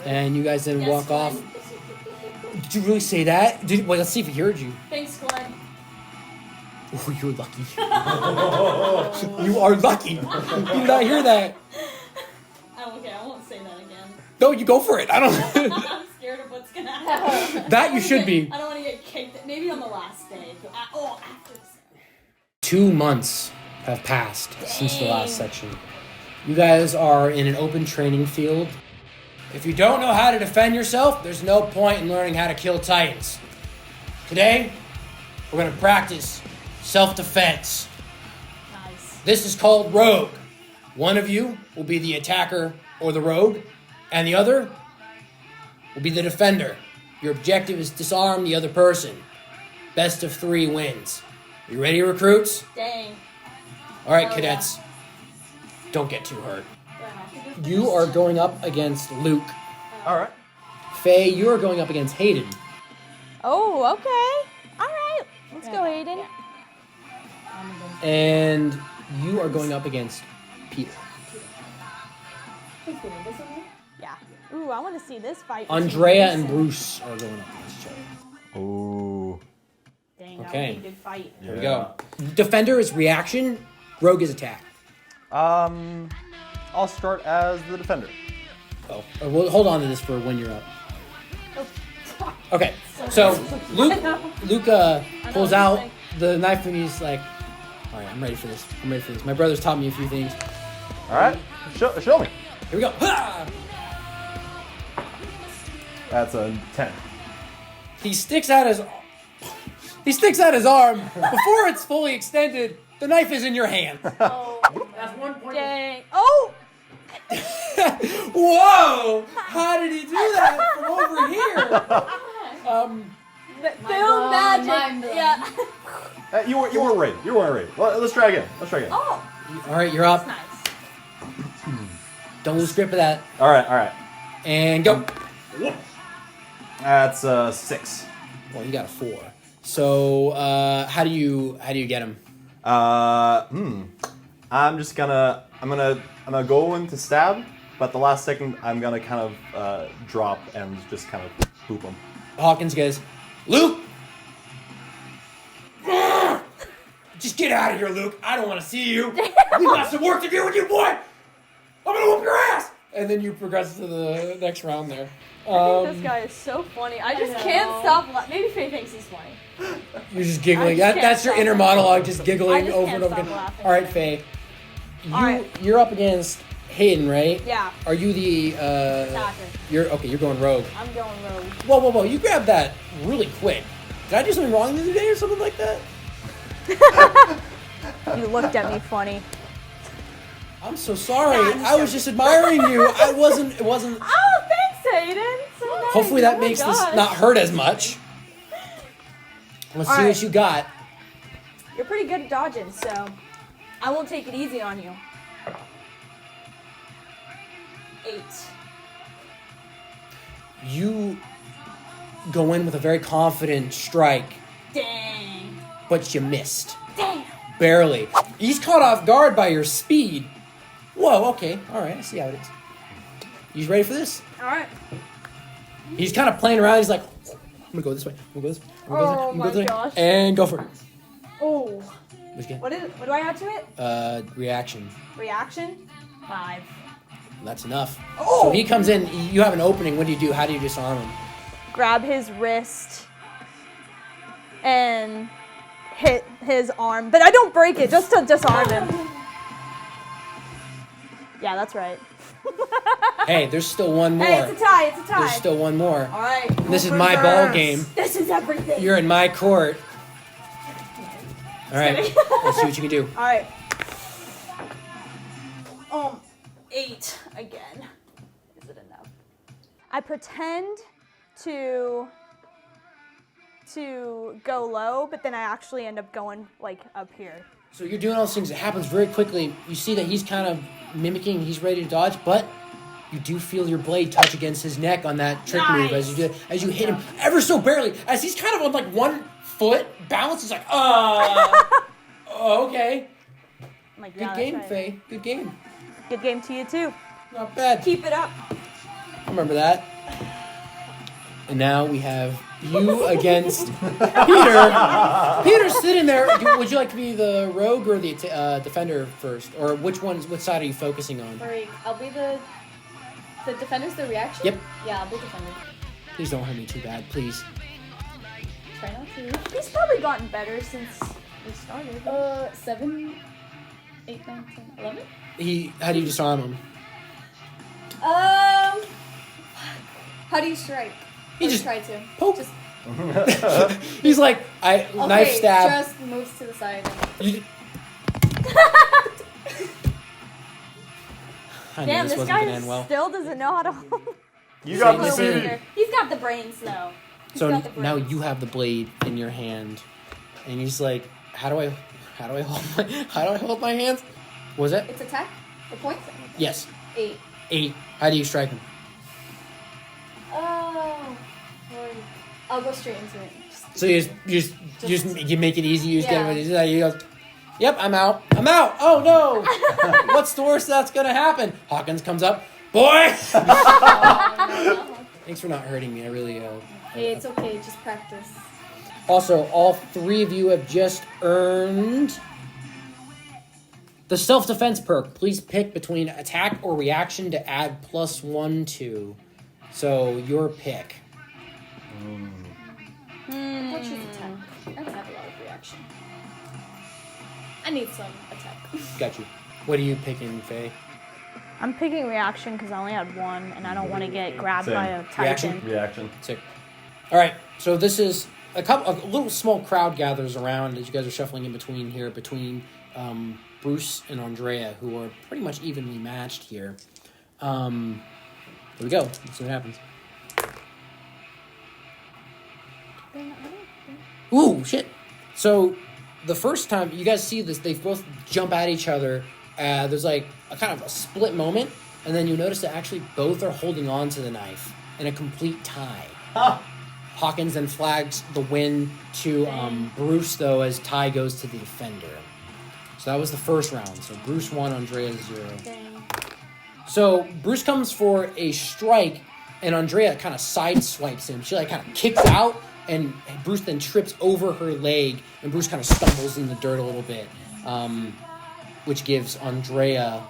And you guys then Yes, walk Glenn. off. Did you really say that? Well, let's see if he heard you. Thanks, Glenn. Oh, you're lucky. You are lucky. You did not hear that. Okay, I won't say that again. No, you go for it. I don't. I'm scared of what's gonna happen. That you should be. I don't want to get kicked. Maybe on the last day. After this. 2 months have passed since the last section. You guys are in an open training field. If you don't know how to defend yourself, there's no point in learning how to kill titans. Today, we're going to practice self-defense. Nice. This is called rogue. One of you will be the attacker or the rogue, and the other will be the defender. Your objective is disarm the other person. Best of 3 wins. You ready, recruits? Dang. All right, Oh, cadets. Don't get too hurt. You are going up against Luke. All right. Faye, you are going up against Hayden. Oh, okay. All right. Let's go, Aiden. And you are going up against Peter. Yeah. Ooh, I want to see this fight. Andrea and Bruce are going up against each other. Ooh. Dang, Okay. that would be a good fight. Here we go. Defender is reaction. Rogue is attack. I'll start as the defender. Oh, well, hold on to this for when you're up. Okay, so Luke pulls out the knife and he's like, all right, I'm ready for this. I'm ready for this. My brother's taught me a few things. All right. Show me. Here we go. Ha! That's a 10. He sticks out his arm. Before it's fully extended, the knife is in your hand. Oh, That's 1 point. Dang. Oh! Whoa! How did he do that from over here? Film magic. mind blown. Yeah. You weren't ready. You weren't ready. Let's try again. Oh, All right, you're up. nice. Don't lose grip of that. All right. And go. That's 6. Well, you got a 4. So, how do you get him? I'm gonna go in to stab, but the last second I'm gonna kind of drop and just kind of boop him. Hawkins goes, Luke! Just get out of here, Luke. I don't want to see you. We got some work to do with you, boy. I'm gonna whoop your ass. And then you progress to the next round there. I think this guy is so funny. I just can't stop laughing. Maybe Faye thinks he's funny. You're just giggling. I just That's your can't inner stop monologue, just I giggling just over can't and over stop again. laughing. All right, Faye. All right. You're up against Hayden, right? Yeah. Are you the Attacker. You're going rogue. I'm going rogue. Whoa! You grabbed that really quick. Did I do something wrong the other day or something like that? You looked at me funny. I'm so sorry. I was just admiring you. It wasn't. Oh, thanks, Aiden. So nice. Hopefully that Oh my makes this gosh. not hurt as much. Let's see All what right. you got. You're pretty good at dodging, so I won't take it easy on you. 8. You go in with a very confident strike, Dang. but you missed. Damn. Barely. He's caught off guard by your speed. Whoa, okay. All right, I see how it is. You ready for this? All right. He's kind of playing around. He's like, I'm going to go this way. I'm going to go this way. I'm gonna go this way. Oh I'm gonna go this my way. gosh. And go for it. Oh. What'd you What do I add to it? get? Reaction. Reaction? 5. That's enough. Oh. So he comes in. You have an opening. What do you do? How do you disarm him? Grab his wrist and hit his arm. But I don't break it, just to disarm him. Yeah, that's right. Hey, there's still one more. Hey, it's a tie. It's a tie. There's still one more. All right. This is my ball game. This is everything. You're in my court. All right, let's see what you can do. All right. 8 again. Is it enough? I pretend to go low, but then I actually end up going like up here. So you're doing all those things. It happens very quickly. You see that he's kind of mimicking. He's ready to dodge, but you do feel your blade touch against his neck on that trick move as you do it, as you hit him ever so barely. As he's kind of on like 1 foot balance, he's like, okay. I'm like, Good game, Faye. Good game. Good game to you too. Not bad. Keep it up. I remember that. And now we have you against Peter. Peter's sitting there. Would you like to be the rogue or the defender first? Or which side are you focusing on? Alright, I'll be the defender's the reaction? Yep. Yeah, I'll be defender. Please don't hurt me too bad, please. Try not to. He's probably gotten better since we started. 7, 8, 9, 10, 11? How do you disarm him? How do you strike? He Or just try to. poke. Just, He's like, knife stab. just moves to the side. You- I knew Damn, this this wasn't guy gonna end well. still doesn't know how to hold. You got Same the thing. speed. He's got the brains though. So got the now brains. you have the blade in your hand, and he's like, how do I hold my hands? What was it? It's attack? The points? Yes. 8. 8. How do you strike him? Oh. Lord. I'll go straight into it. So you make it easy. You just Yeah. get it. He goes, "Yep, I'm out. I'm out. Oh no! What's the worst that's gonna happen?" Hawkins comes up. Boy. Thanks for not hurting me. I really. Hey, it's okay. Just practice. Also, all 3 of you have just earned the self-defense perk. Please pick between attack or reaction to add +1 to. So your pick. I'll choose attack. I don't have a lot of reaction. I need some attack. Got you. What are you picking, Faye? I'm picking reaction because I only had 1, and I don't want to get grabbed Same. by a titan. Reaction? Reaction. Sick. All right. So this is a little small crowd gathers around as you guys are shuffling in between here, between Bruce and Andrea, who are pretty much evenly matched here. Here we go. Let's see what happens. Ooh, shit. So the first time you guys see this, they both jump at each other. There's like a kind of a split moment, and then you notice that actually both are holding on to the knife in a complete tie. Hawkins then flags the win to Bruce, though, as tie goes to the defender. So that was the first round. So Bruce 1, Andrea 0. Dang. So Bruce comes for a strike, and Andrea kind of sideswipes him. She like kind of kicks out, and Bruce then trips over her leg, and Bruce kind of stumbles in the dirt a little bit, which gives Andrea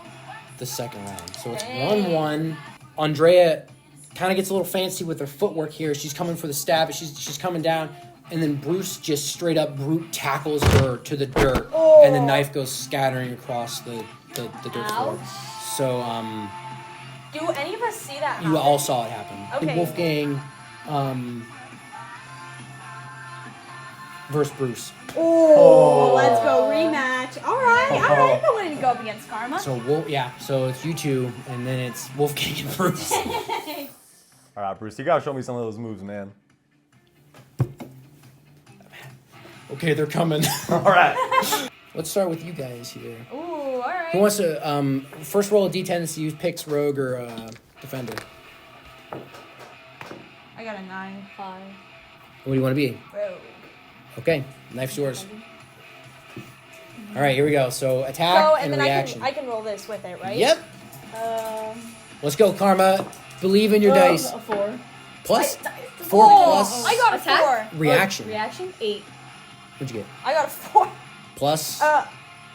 the second round. So it's 1-1. Andrea kind of gets a little fancy with her footwork here. She's coming for the stab, but she's coming down, and then Bruce just straight up brute tackles her to the dirt, and the knife goes scattering across the dirt floor. So Do any of us see that happen? you all saw it happen. I think Okay. Wolfgang versus Bruce. Oh, let's go rematch. All right. I've been wanting to go up against Karma. So so it's you two, and then it's Wolfgang and Bruce. All right, Bruce, you gotta show me some of those moves, man. Okay, they're coming. All right. Let's start with you guys here. Ooh, all right. Who wants to first roll a d10 to see who picks rogue or defender? I got a 9. 5. What do you want to be? Rogue. Okay, knife's yours. All right, here we go. So attack So, and and then reaction. I can roll this with it, right? Yep. Let's go, Karma. Believe in your dice. A 4. Plus 4 Oh, plus I got a Attack? 4. reaction. Reaction? 8. What'd you get? I got a 4. Plus.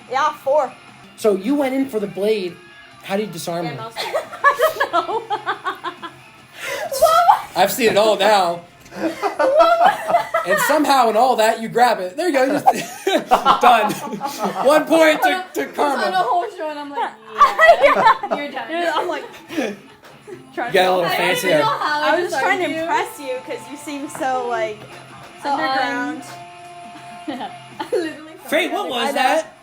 Yeah, 4. So you went in for the blade. How do you disarm her? Mouse. I've seen it all now. And somehow in all that, you grab it. There you go. You just, done. 1 point to On the Karma. whole show, and I'm like, yeah, you're done. I'm like, You got a little fancy there. I was just trying to impress you because you seem so like So underground. I literally. Faye, what was that?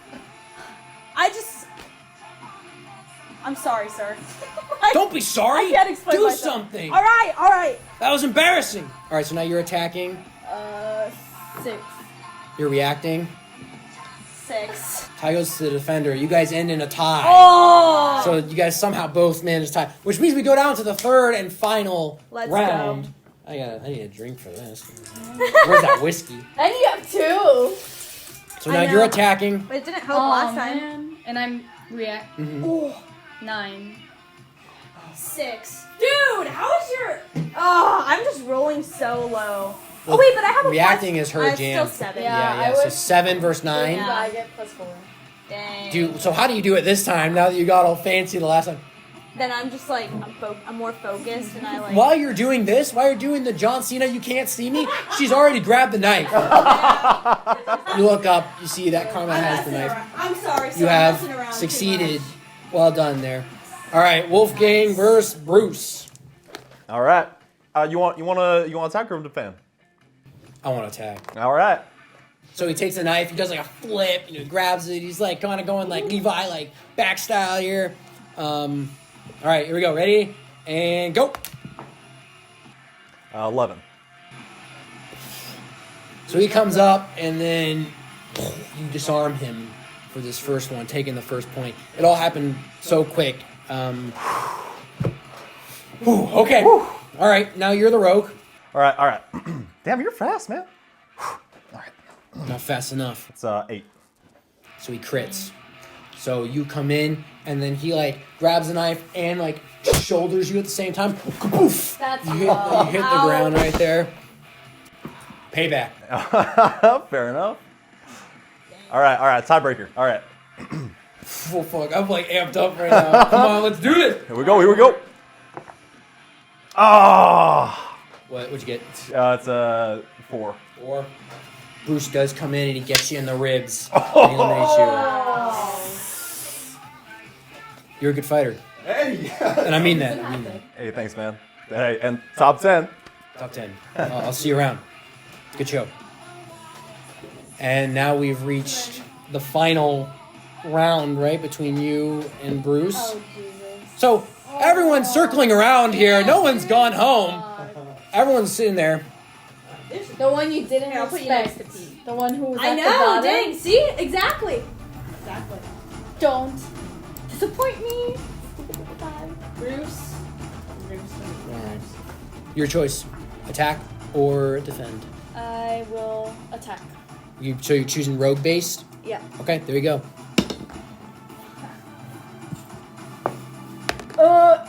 I'm sorry, sir. Don't be sorry. I can't explain Do myself. something. All right. That was embarrassing. All right, so now you're attacking. 6. You're reacting. 6. Tie goes to the defender. You guys end in a tie. Oh! So you guys somehow both managed to tie, which means we go down to the third and final Let's round. go. I need a drink for this. Where's that whiskey? And you have 2. So I now know. you're attacking. But it didn't help last time. Man. And I'm react. Mhm. 9. 6. Dude, how is your... Oh, I'm just rolling so low. Oh, wait, but I have a Reacting is her plus... jam. Still 7. Yeah. I So was- 7 versus 9. But I get +4. Dang. So how do you do it this time? Now that you got all fancy the last time. Then I'm just like, I'm more focused and I like... While you're doing this, while you're doing the John Cena, you can't see me. She's already grabbed the knife. You look up, you see that Karma has the knife. I'm sorry, sir. You I'm messing have around too succeeded. much. Well done there. All right, Wolfgang versus Bruce. All right. You want to attack or defend? I want to attack. All right. So he takes a knife. He does like a flip. He grabs it. He's like kind of going like Levi, like back style here. All right, here we go. Ready and go. 11. So he comes up and then you disarm him for this first one, taking the first point. It all happened so quick. Okay. All right, now you're the rogue. All right. Damn, you're fast, man. All right. Not fast enough. It's 8. So he crits. So you come in and then he like grabs a knife and like shoulders you at the same time. Kaboof! That's You hit the ground right there. Payback. Fair enough. All right. Tiebreaker. All right. Oh, fuck. I'm like amped up right now. Come on, let's do it. Here we go. Ah. What'd you get? It's 4. 4. Bruce does come in and he gets you in the ribs. And he eliminates you. You're a good fighter. Hey. And I mean that. Hey, thanks, man. Hey, and top 10. Top 10. I'll see you around. Good show. And now we've reached the final round, right, between you and Bruce. Oh, Jesus. So everyone's circling around here. No one's gone home. Everyone's sitting there. The one you didn't Here, I'll put you next to expect. Pete. The one who was I at the know, bottom. dang, see? Exactly. Don't disappoint me. Bruce. Your choice. Attack or defend. I will attack. So you're choosing rogue based? Yeah. Okay, there you go.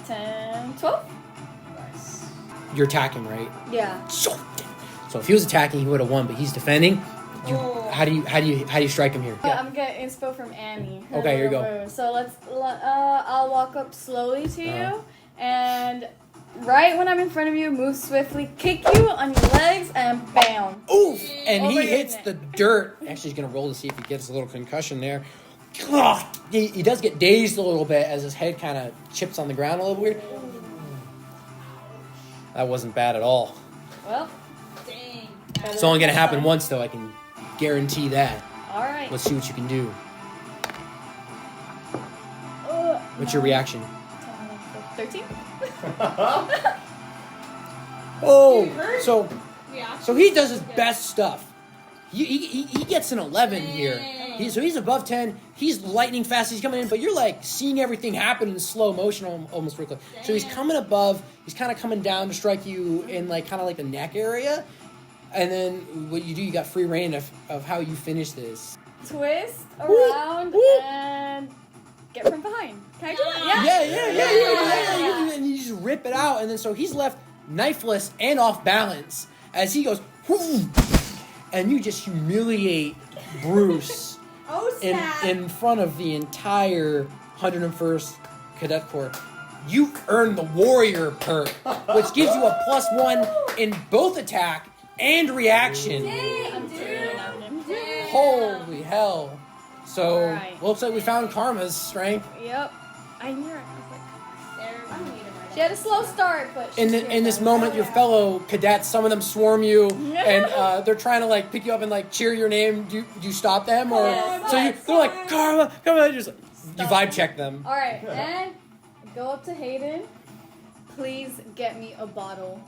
10, 12? You're attacking, right? Yeah. So if he was attacking, he would have won, but he's defending. How do you strike him here? I'm getting inspo from Annie. her Okay, here you little go. move. So I'll walk up slowly to you, and right when I'm in front of you, move swiftly, kick you on your legs, and bam. Oof! And Over he your hits neck. the dirt. Actually, he's gonna roll to see if he gets a little concussion there. He does get dazed a little bit as his head kind of chips on the ground a little weird. That wasn't bad at all. Well, Dang. It's only gonna happen once, though. I can guarantee that. all right. Let's see what you can do. What's your reaction? 13? Oh, so he does his best stuff. He gets an 11 here. So he's above 10. He's lightning fast. He's coming in, but you're like seeing everything happen in slow motion almost real quick. So he's coming above. He's kind of coming down to strike you in like kind of like the neck area. And then what you do, you got free reign of how you finish this. Twist Woo, around woo. and get from behind. Can I do that? Yeah. And you just rip it out. And then so he's left knifeless and off balance as he goes, whoo, and you just humiliate Bruce Oh, snap. in front of the entire 101st Cadet Corps. you've earned the warrior perk, which gives you a +1 in both attack and reaction. Holy hell. So, Alright. looks like we found Karma's strength. Yep. I knew it. I was like, she had a slow start, but In this moment, your fellow cadets, some of them swarm you, and they're trying to like pick you up and like cheer your name. Do you stop them, or they're like Karma, just you vibe check them. All right, and go up to Hayden. Please get me a bottle.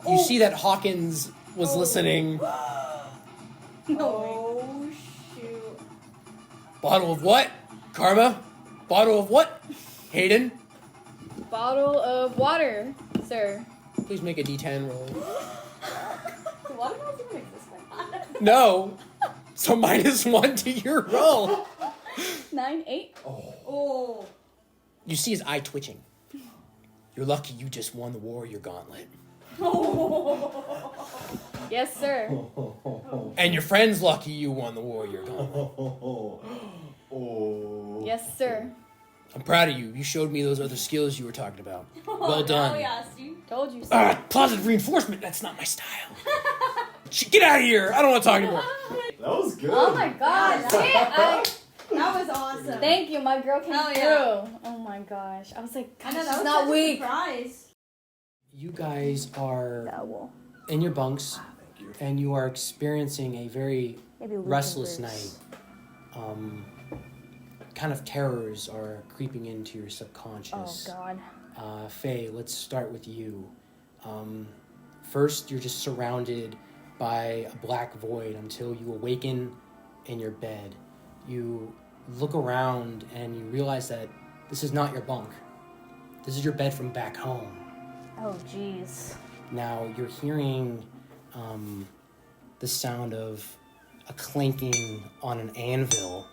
You see that Hawkins was listening. Oh shoot! Bottle of what? Karma? Bottle of what? Hayden? Bottle of water, sir. Please make a D10 roll. The water bottles even exist. No. So -1 to your roll. 9, 8. Oh. You see his eye twitching. You're lucky you just won the warrior gauntlet. Yes, sir. And your friend's lucky you won the warrior gauntlet. Yes, sir. I'm proud of you. You showed me those other skills you were talking about. Well done. Told you so. Positive reinforcement. That's not my style. Get out of here. I don't want to talk anymore. That was good. Oh my god. See? That was awesome. Thank you. My girl came Hell through. yeah. Oh my gosh. I was like, I gosh, know, that she's was not such a weak. surprise. You guys are Yeah, well, in your bunks, and you are experiencing a very maybe Luke restless and night. Bruce. Kind of terrors are creeping into your Oh subconscious. God. Faye, let's start with you. First, you're just surrounded by a black void until you awaken in your bed. You look around and you realize that this is not your bunk. This is your bed from back home. Oh jeez. Now you're hearing the sound of a clanking on an anvil.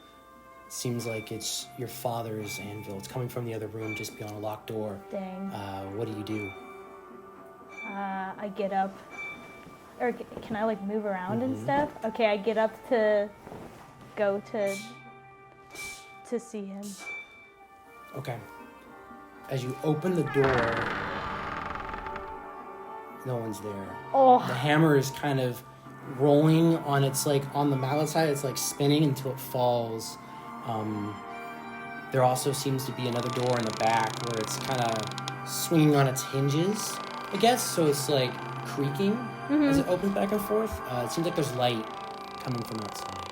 Seems like it's your father's anvil. It's coming from the other room just beyond a locked door. Dang. What do? I get up. Or can I like move around and stuff? Okay, I get up to go to see him. Okay. As you open the door, no one's there. Oh. The hammer is kind of rolling on its like on the mallet side. It's like spinning until it falls. There also seems to be another door in the back where it's kind of swinging on its hinges, I guess. So it's like creaking as it opens back and forth. It seems like there's light coming from outside.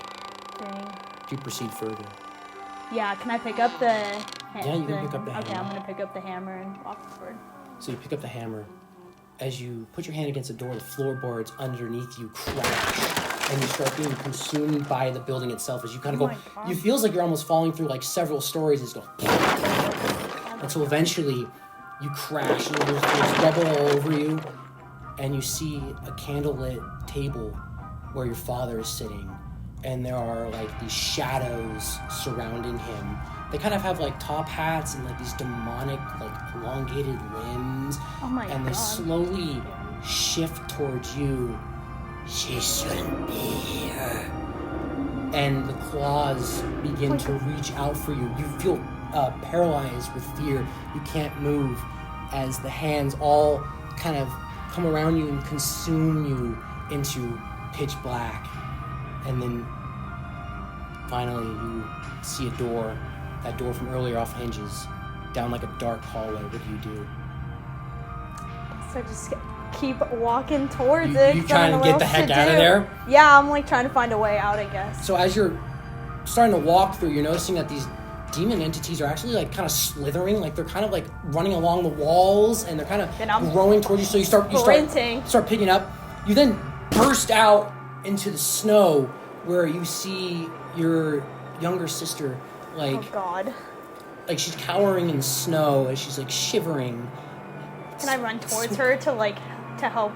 Dang. Do you proceed further? Yeah, can I pick up the Yeah, you can pick up the Okay, hammer. I'm gonna pick up the hammer and walk forward. So you pick up the hammer. As you put your hand against the door, the floorboards underneath you crash, and you start being consumed by the building itself. As you kind of Oh go, my God. you feels like you're almost falling through like several stories. It's going, until eventually you crash, and there's rubble all over you, and you see a candlelit table where your father is sitting, and there are like these shadows surrounding him. They kind of have like top hats and like these demonic, like elongated limbs. Oh my And they God. slowly shift towards you. She shouldn't be here. And the claws begin to reach out for you. You feel paralyzed with fear. You can't move as the hands all kind of come around you and consume you into pitch black. And then finally you see a door. That door from earlier off hinges, down like a dark hallway. What do? So just keep walking towards You it. 'cause I trying don't to know get the what else heck to out of do. there? Yeah, I'm like trying to find a way out, I guess. So as you're starting to walk through, you're noticing that these demon entities are actually like kind of slithering, like they're kind of like running along the walls, and they're kind Then of I'm growing towards you. So you start sprinting. picking up. You then burst out into the snow, where you see your younger sister, like Oh God. like she's cowering in the snow as she's like shivering. Can I run towards her to help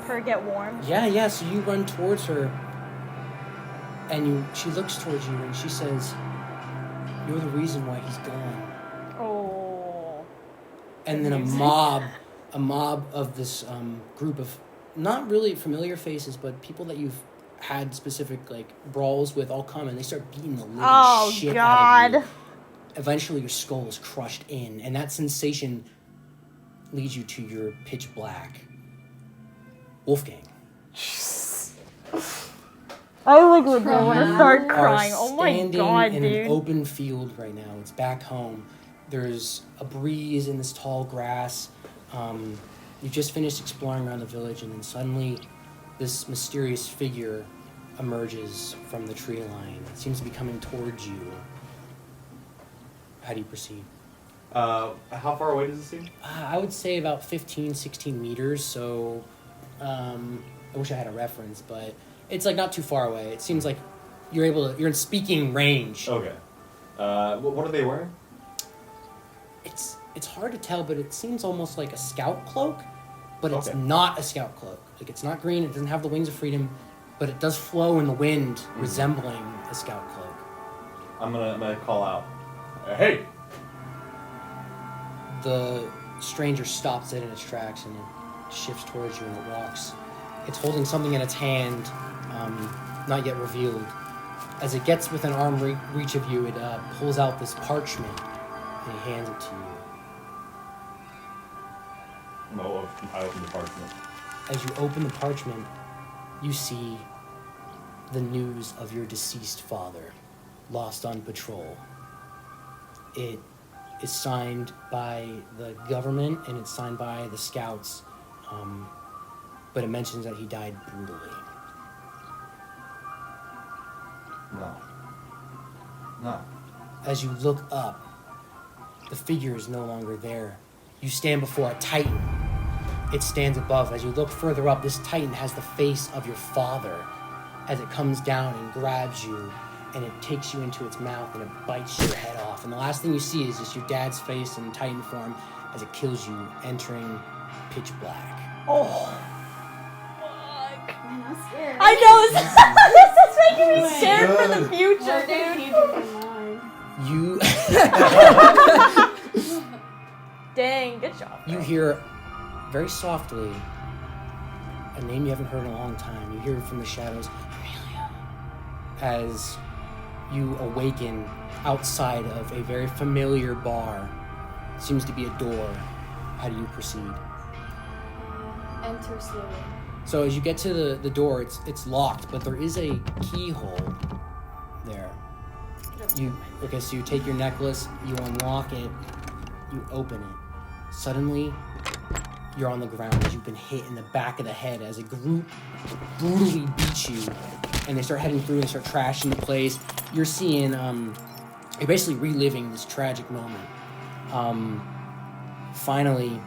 her get warm? Yeah. So you run towards her, and she looks towards you, and she says, "You're the reason why he's gone." Oh. And then a mob of this group of not really familiar faces, but people that you've had specific like brawls with all come, and they start beating the living Oh shit out God. of you. eventually your skull is crushed in, and that sensation leads you to your pitch black. Wolfgang. I like would want to start crying. Oh my standing god, in dude. an open field right now. It's back home. There's a breeze in this tall grass. You've just finished exploring around the village, and then suddenly this mysterious figure emerges from the tree line. It seems to be coming towards you. How do you proceed? How far away does it seem? I would say about 15, 16 meters, so I wish I had a reference, but it's like not too far away. It seems like you're in speaking range. Okay. What are they wearing? It's hard to tell, but it seems almost like a scout cloak, but it's Okay. not a scout cloak. Like, it's not green, it doesn't have the wings of freedom, but it does flow in the wind, resembling a scout cloak. I'm gonna call out. Hey! The stranger stops it in its tracks and it shifts towards you and it walks. It's holding something in its hand, not yet revealed. As it gets within arm reach of you, it pulls out this parchment and he hands it to you. I open the parchment. As you open the parchment, you see the news of your deceased father, lost on patrol. It is signed by the government and it's signed by the scouts, but it mentions that he died brutally. No. As you look up, the figure is no longer there. You stand before a titan. It stands above. As you look further up, this titan has the face of your father as it comes down and grabs you, and it takes you into its mouth and it bites your head off. And the last thing you see is just your dad's face in titan form as it kills you, entering pitch black. Oh, Man, I'm scared. I know. This is making me scared for the future, dude. You Dang, good job. You hear very softly a name you haven't heard in a long time. You hear it from the shadows, Amelia. As you awaken outside of a very familiar bar. Seems to be a door. How do you proceed? Enter slowly. So as you get to the door, it's locked, but there is a keyhole there. So you take your necklace, you unlock it, you open it. Suddenly, you're on the ground as you've been hit in the back of the head as a group brutally beats you, and they start heading through and start trashing the place. You're seeing, you're basically reliving this tragic moment. Finally,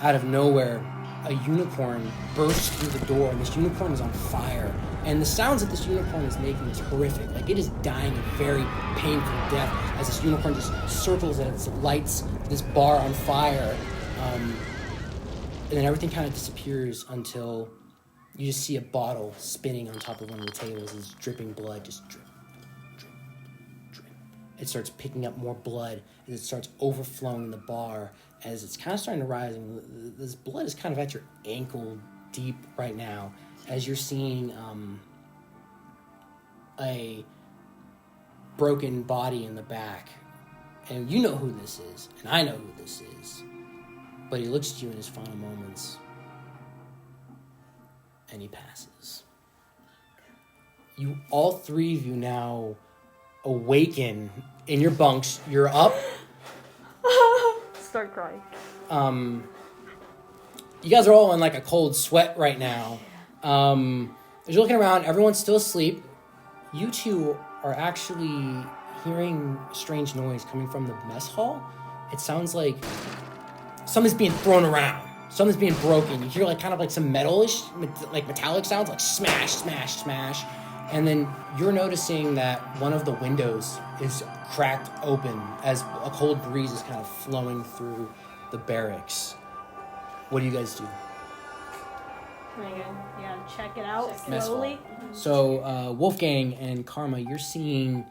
out of nowhere, a unicorn bursts through the door, and this unicorn is on fire. And the sounds that this unicorn is making is horrific. Like, it is dying a very painful death as this unicorn just circles and it lights this bar on fire. And then everything kind of disappears until you just see a bottle spinning on top of one of the tables. It's dripping blood, just drip, drip, drip. It starts picking up more blood as it starts overflowing the bar. As it's kind of starting to rise, and this blood is kind of at your ankle deep right now, as you're seeing a broken body in the back. And you know who this is, and I know who this is. But he looks at you in his final moments, and he passes. You, all three of you now awaken in your bunks. You're up. Start crying. You guys are all in like a cold sweat right now. As you're looking around, everyone's still asleep. You two are actually hearing a strange noise coming from the mess hall. It sounds like something's being thrown around. Something's being broken. You hear like kind of like some metalish, like metallic sounds, like smash, smash, smash. And then you're noticing that one of the windows is cracked open as a cold breeze is kind of flowing through the barracks. What do you guys do? Yeah, check it out Mess hall. slowly. So Wolfgang and Karma, you're seeing,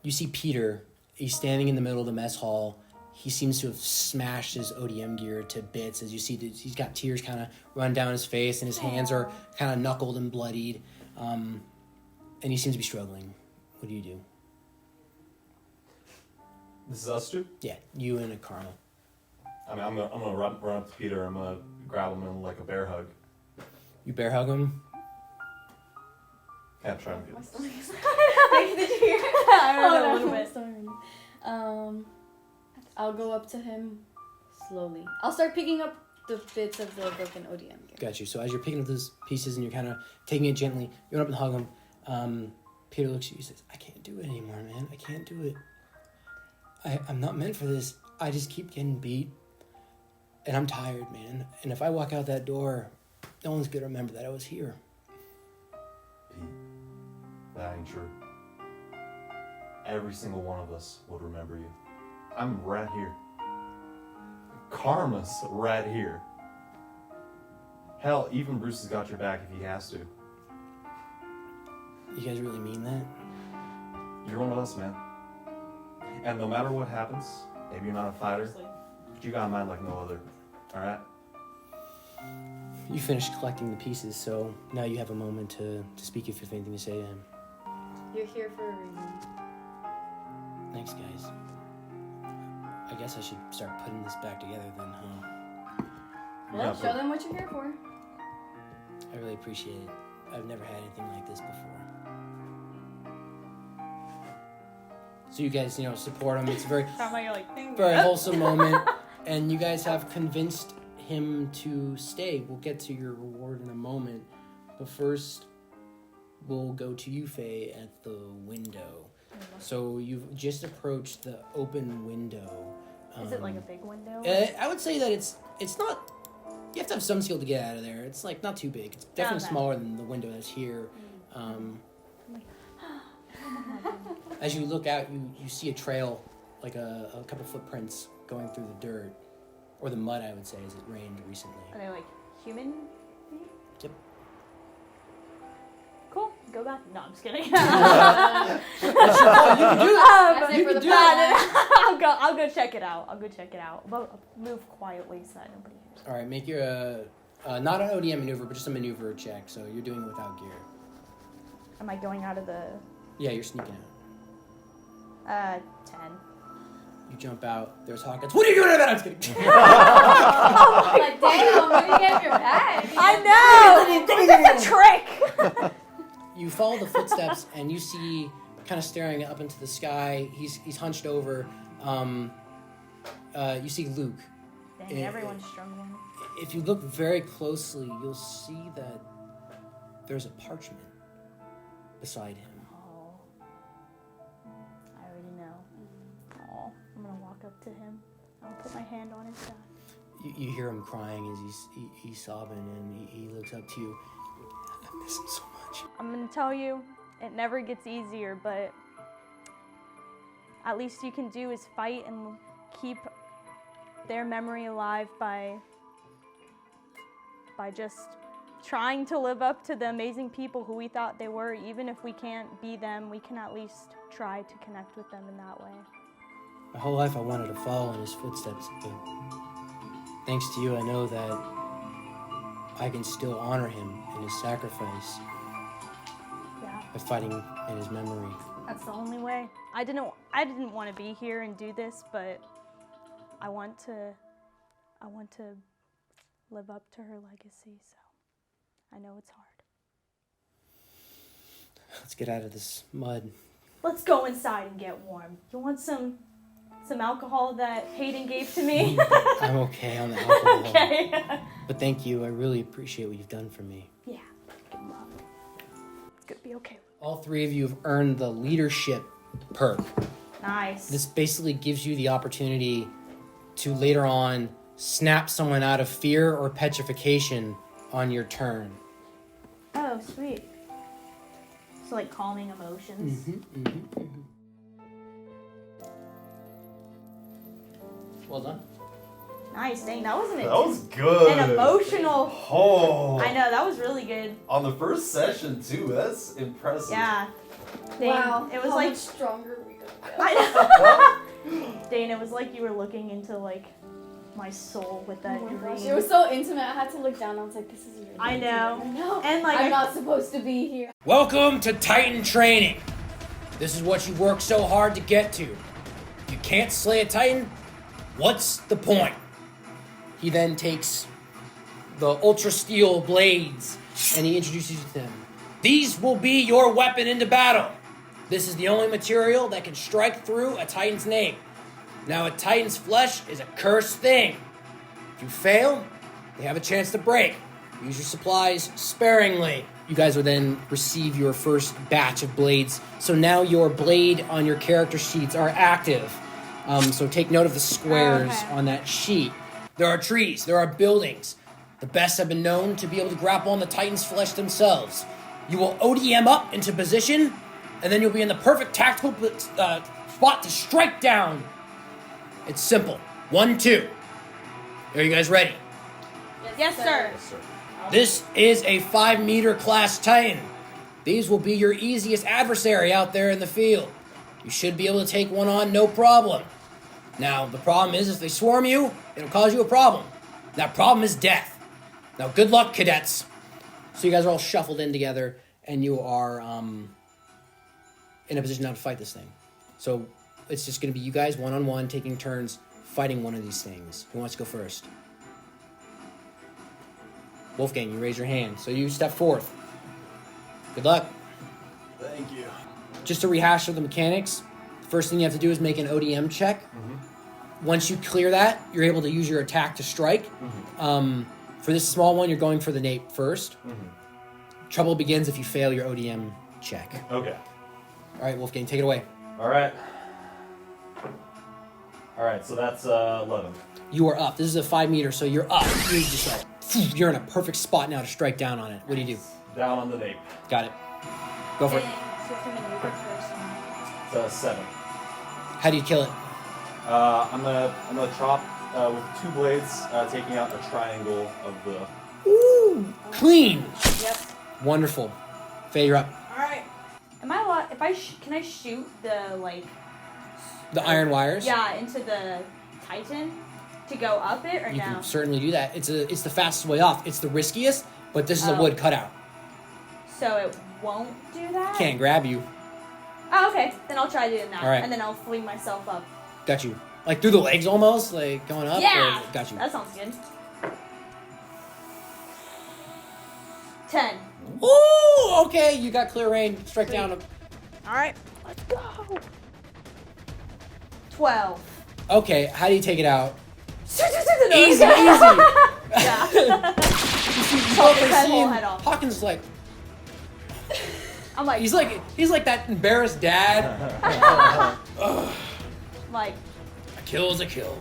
you see Peter. He's standing in the middle of the mess hall. He seems to have smashed his ODM gear to bits. As you see, he's got tears kind of run down his face, and his hands are kind of knuckled and bloodied. And he seems to be struggling. What do you do? This is us two? Yeah, you and a Carmel. I mean, I'm gonna run up to Peter. I'm gonna grab him in like a bear hug. You bear hug him. Yeah, try and get Did you hear? I heard a a little little bit. I'll go up to him slowly. I'll start picking up the bits of the broken ODM gear. Got you. So as you're picking up those pieces and you're kind of taking it gently, you run up and hug him. Peter looks at you and says, I can't do it anymore, man. I can't do it. I'm not meant for this. I just keep getting beat. And I'm tired, man. And if I walk out that door, no one's going to remember that I was here. Pete, that ain't true. Every single one of us would remember you. I'm right here. Karma's right here. Hell, even Bruce has got your back if he has to. You guys really mean that? You're one of us, man. And no matter what happens, maybe you're not a fighter, but you got a mind like no other. Alright? You finished collecting the pieces, so now you have a moment to speak if you have anything to say to him. You're here for a reason. Thanks, guys. I guess I should start putting this back together then, huh? Well, show them what you're here for. I really appreciate it. I've never had anything like this before. So you guys, support him. It's a very, very wholesome moment. And you guys have convinced him to stay. We'll get to your reward in a moment. But first, we'll go to you, Faye, at the window. So you've just approached the open window. Is it like a big window? I would say that it's not. You have to have some skill to get out of there. It's like not too big. It's definitely smaller than the window that's here. As you look out, you see a trail, like a couple footprints going through the dirt, or the mud, I would say, as it rained recently. Are they like human? Yep. Cool. Go back. No, I'm just kidding. You can do it. That's it You for can the do plan. I'll go check it out. But I'll move quietly so that nobody hears. All right, make your not an ODM maneuver, but just a maneuver check. So you're doing it without gear. Am I going out of the Yeah, you're sneaking out. 10? You jump out. There's Hawkins. What are you doing about? I'm just kidding. Like, damn, where do you get your bag? I know! That's a trick! You follow the footsteps and you see, kind of staring up into the sky. He's hunched over. You see Luke. Dang, everyone's struggling. If you look very closely, you'll see that there's a parchment beside him. Oh. I already know. Oh, I'm gonna walk up to him. I'll put my hand on his back. You hear him crying as he's sobbing, and he looks up to you. I miss him so much. I'm gonna tell you, it never gets easier, but at least you can do is fight and keep their memory alive by just trying to live up to the amazing people who we thought they were. Even if we can't be them, we can at least try to connect with them in that way. My whole life I wanted to follow in his footsteps, but thanks to you, I know that I can still honor him in his sacrifice Yeah, by fighting in his memory. that's the only way. I didn't want to be here and do this, but I want to live up to her legacy, so I know it's hard. Let's get out of this mud. Let's go inside and get warm. You want some alcohol that Hayden gave to me? I'm okay on the alcohol. Okay. But thank you. I really appreciate what you've done for me. Yeah, good luck. It's gonna be okay. All three of you have earned the leadership perk. Nice. This basically gives you the opportunity to later on snap someone out of fear or petrification on your turn. Oh, sweet. So like calming emotions. Well done. Nice, dang, that wasn't it. That was good. An emotional. Oh. I know, that was really good. On the first session, too. That's impressive. Yeah. Dane, Wow, it was how like much stronger we got. I know. Dane, it was like you were looking into like my soul with that dream. It was so intimate. I had to look down. I was like, "This is really I know. intimate. I know. And like I'm not supposed to be here." Welcome to Titan Training. This is what you worked so hard to get to. If you can't slay a Titan, what's the point? He then takes the Ultra Steel blades and he introduces you to them. These will be your weapon into battle. This is the only material that can strike through a Titan's nape. Now, a Titan's flesh is a cursed thing. If you fail, they have a chance to break. Use your supplies sparingly. You guys will then receive your first batch of blades. So now your blade on your character sheets are active. So take note of the squares on that sheet. There are trees. There are buildings. The best have been known to be able to grapple on the Titan's flesh themselves. You will ODM up into position, and then you'll be in the perfect tactical spot to strike down. It's simple. 1, 2. Are you guys ready? Yes, sir. This is a 5-meter class Titan. These will be your easiest adversary out there in the field. You should be able to take one on no problem. Now, the problem is if they swarm you, it'll cause you a problem. That problem is death. Now, good luck, cadets. So you guys are all shuffled in together, and you are in a position now to fight this thing. So it's just going to be you guys one-on-one taking turns fighting one of these things. Who wants to go first? Wolfgang, you raise your hand. So you step forth. Good luck. Thank you. Just to rehash of the mechanics, the first thing you have to do is make an ODM check. Mm-hmm. Once you clear that, you're able to use your attack to strike. Mm-hmm. For this small one, you're going for the nape first. Mm-hmm. Trouble begins if you fail your ODM check. Okay. All right, Wolfgang, take it away. All right, so that's 11. You are up. This is a 5-meter, so you're up. You're just like, you're in a perfect spot now to strike down on it. What do you do? Down on the nape. Got it. Go for it. It's 7. How do you kill it? I'm gonna chop with 2 blades, taking out a triangle of the. Ooh, clean. Yep. Wonderful. Faye, you're up. All right. Am I allowed? Can I shoot the like? The iron wires. Yeah, into the Titan to go up it or You no? can certainly do that. It's the fastest way off. It's the riskiest, but this is a wood cutout. So it won't do that? Can't grab you. Oh, okay. Then I'll try doing that. All right. And then I'll fling myself up. Got you. Like through the legs almost, like going up? Yeah! Or, got you. That sounds good. 10. Ooh, okay. You got clear range. Strike down. Alright. Let's go. 12. Okay, how do you take it out? Easy, easy. Yeah. You see, Chop his whole head off. Hawkins is like, I'm like, he's like that embarrassed dad. like, A kill is a kill.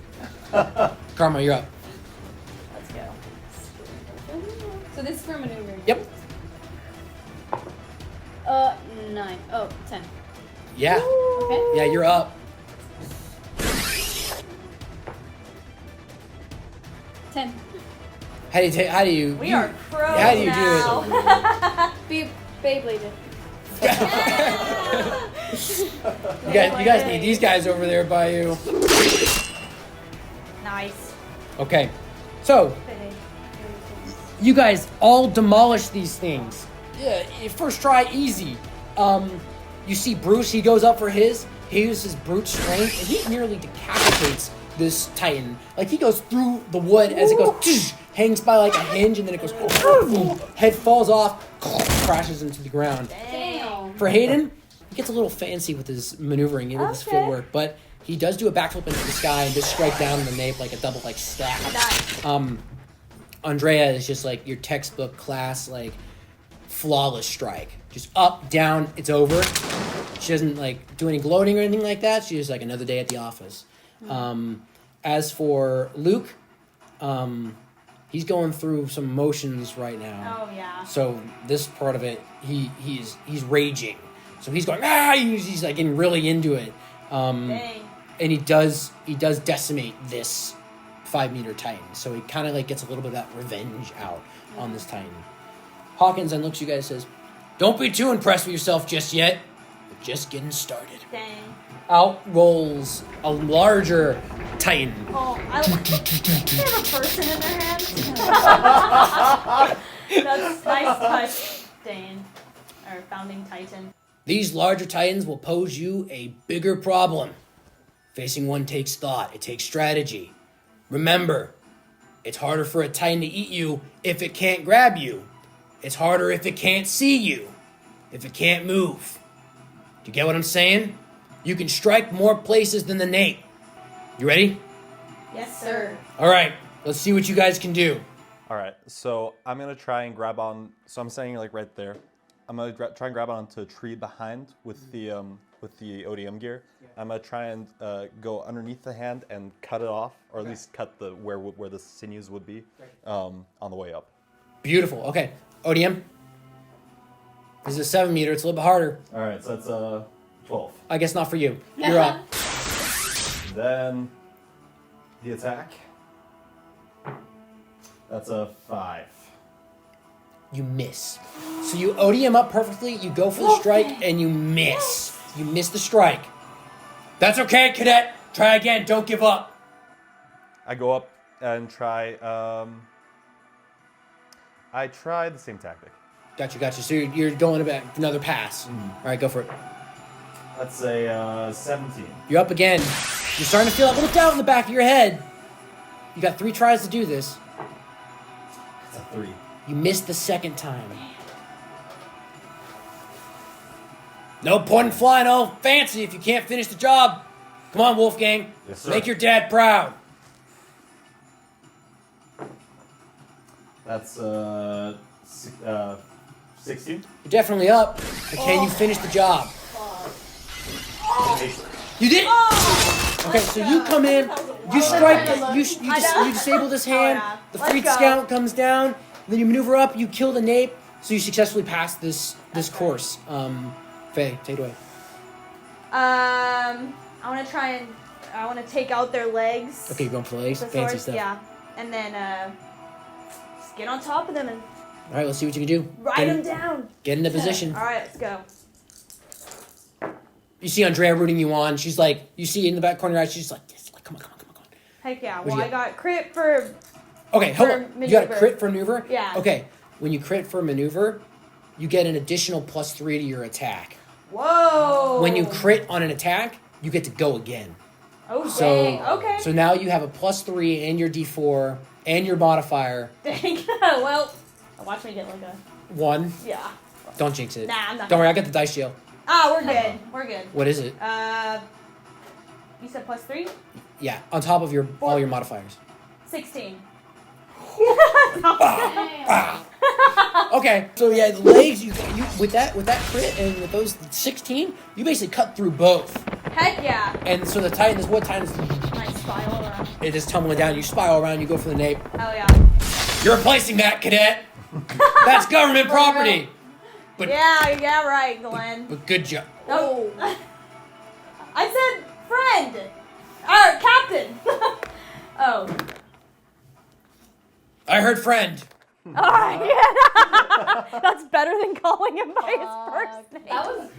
Karma, you're up. let's go. So this is for maneuvering. Yep. 9. Oh, 10. Yeah. Okay. Yeah, you're up. 10. How do you? We are pros How do you now. Be Beybladed. You guys need these guys over there by you. Nice. Okay, so you guys all demolish these things. Yeah, first try easy. You see Bruce, he goes up for his. He uses brute strength, and he nearly decapitates this Titan. Like he goes through the wood as it goes, hangs by like a hinge, and then it goes, head falls off, crashes into the ground. Damn. For Hayden, he gets a little fancy with his maneuvering, with his footwork, but he does do a backflip into the sky and just strike down in the nape like a double like stab. Nice. Andrea is just like your textbook class, like flawless strike. Just up, down, it's over. She doesn't like do any gloating or anything like that. She's just like another day at the office. As for Luke, he's going through some emotions right now. Oh yeah. So this part of it, he's raging. So he's going he's like getting really into it. Dang. And he does decimate this 5-meter Titan. So he kind of like gets a little bit of that revenge out on this Titan. Hawkins then looks at you guys and says, "Don't be too impressed with yourself just yet. We're just getting started." Dang. Out rolls a larger Titan. Oh, they have a person in their hands. That's nice touch, Dane. Or Founding Titan. These larger Titans will pose you a bigger problem. Facing one takes thought. It takes strategy. Remember, it's harder for a Titan to eat you if it can't grab you. It's harder if it can't see you. If it can't move. Do you get what I'm saying? You can strike more places than the Nape. You ready? Yes, sir. All right, let's see what you guys can do. All right, so I'm gonna try and grab on. So I'm standing like right there. I'm gonna try and grab onto a tree behind with the ODM gear. I'm gonna try and go underneath the hand and cut it off, or at least cut the where the sinews would be on the way up. Beautiful. Okay, ODM. This is a 7 meter. It's a little bit harder. All right, so that's 12. I guess not for you. You're up. Then the attack. That's a 5. You miss. So you ODM up perfectly. You go for the strike and you miss. You miss the strike. That's okay, Cadet. Try again. Don't give up. I go up and try. I try the same tactic. Gotcha. So you're going about another pass. All right, go for it. That's a 17. You're up again. You're starting to feel a little doubt in the back of your head. You got 3 tries to do this. That's a 3. You missed the second time. No point in flying all fancy if you can't finish the job. Come on, Wolfgang. Yes, sir. Make your dad proud. That's 16. You're definitely up. But can you finish the job? You did. Okay, so you come in, you strike, you disable this hand. The freed scout comes down. Then you maneuver up. You kill the Nape. So you successfully pass this course. Faye, take it away. I want to take out their legs. Okay, you're going for the legs. The Fancy swords, stuff. yeah. And then just get on top of them and All right, let's see what you can do. ride them down. Get into position. All right, let's go. You see Andrea rooting you on. She's like, you see in the back corner of your eye, she's like, yes, like, come on. Heck yeah. What'd Well, you I get? got crit for... Okay, hold For on. You got a maneuver. crit for maneuver? Yeah. Okay, when you crit for maneuver, you get an additional +3 to your attack. Whoa. When you crit on an attack, you get to go again. Oh, So, dang. Okay. So now you have a +3 and your D4 and your modifier. Dang. Well, watch me get like a... 1. Yeah. Don't jinx it. Nah, I'm not Don't worry, I got the dice jail. Ah, we're good. We're good. What is it? You said +3? Yeah, on top of your all your modifiers. 16. Okay, so yeah, the legs you with that crit and with those 16, you basically cut through both. Heck yeah. And so the Titan is what Titan is? Nice spiral around. It is tumbling down. You spiral around. You go for the nape. Hell yeah. You're replacing that, Cadet. That's government property. But Yeah, right, Glenn. but good job. Oh. I said friend. Or captain. Oh. I heard friend. Alright. That's better than calling him by his first name. That was.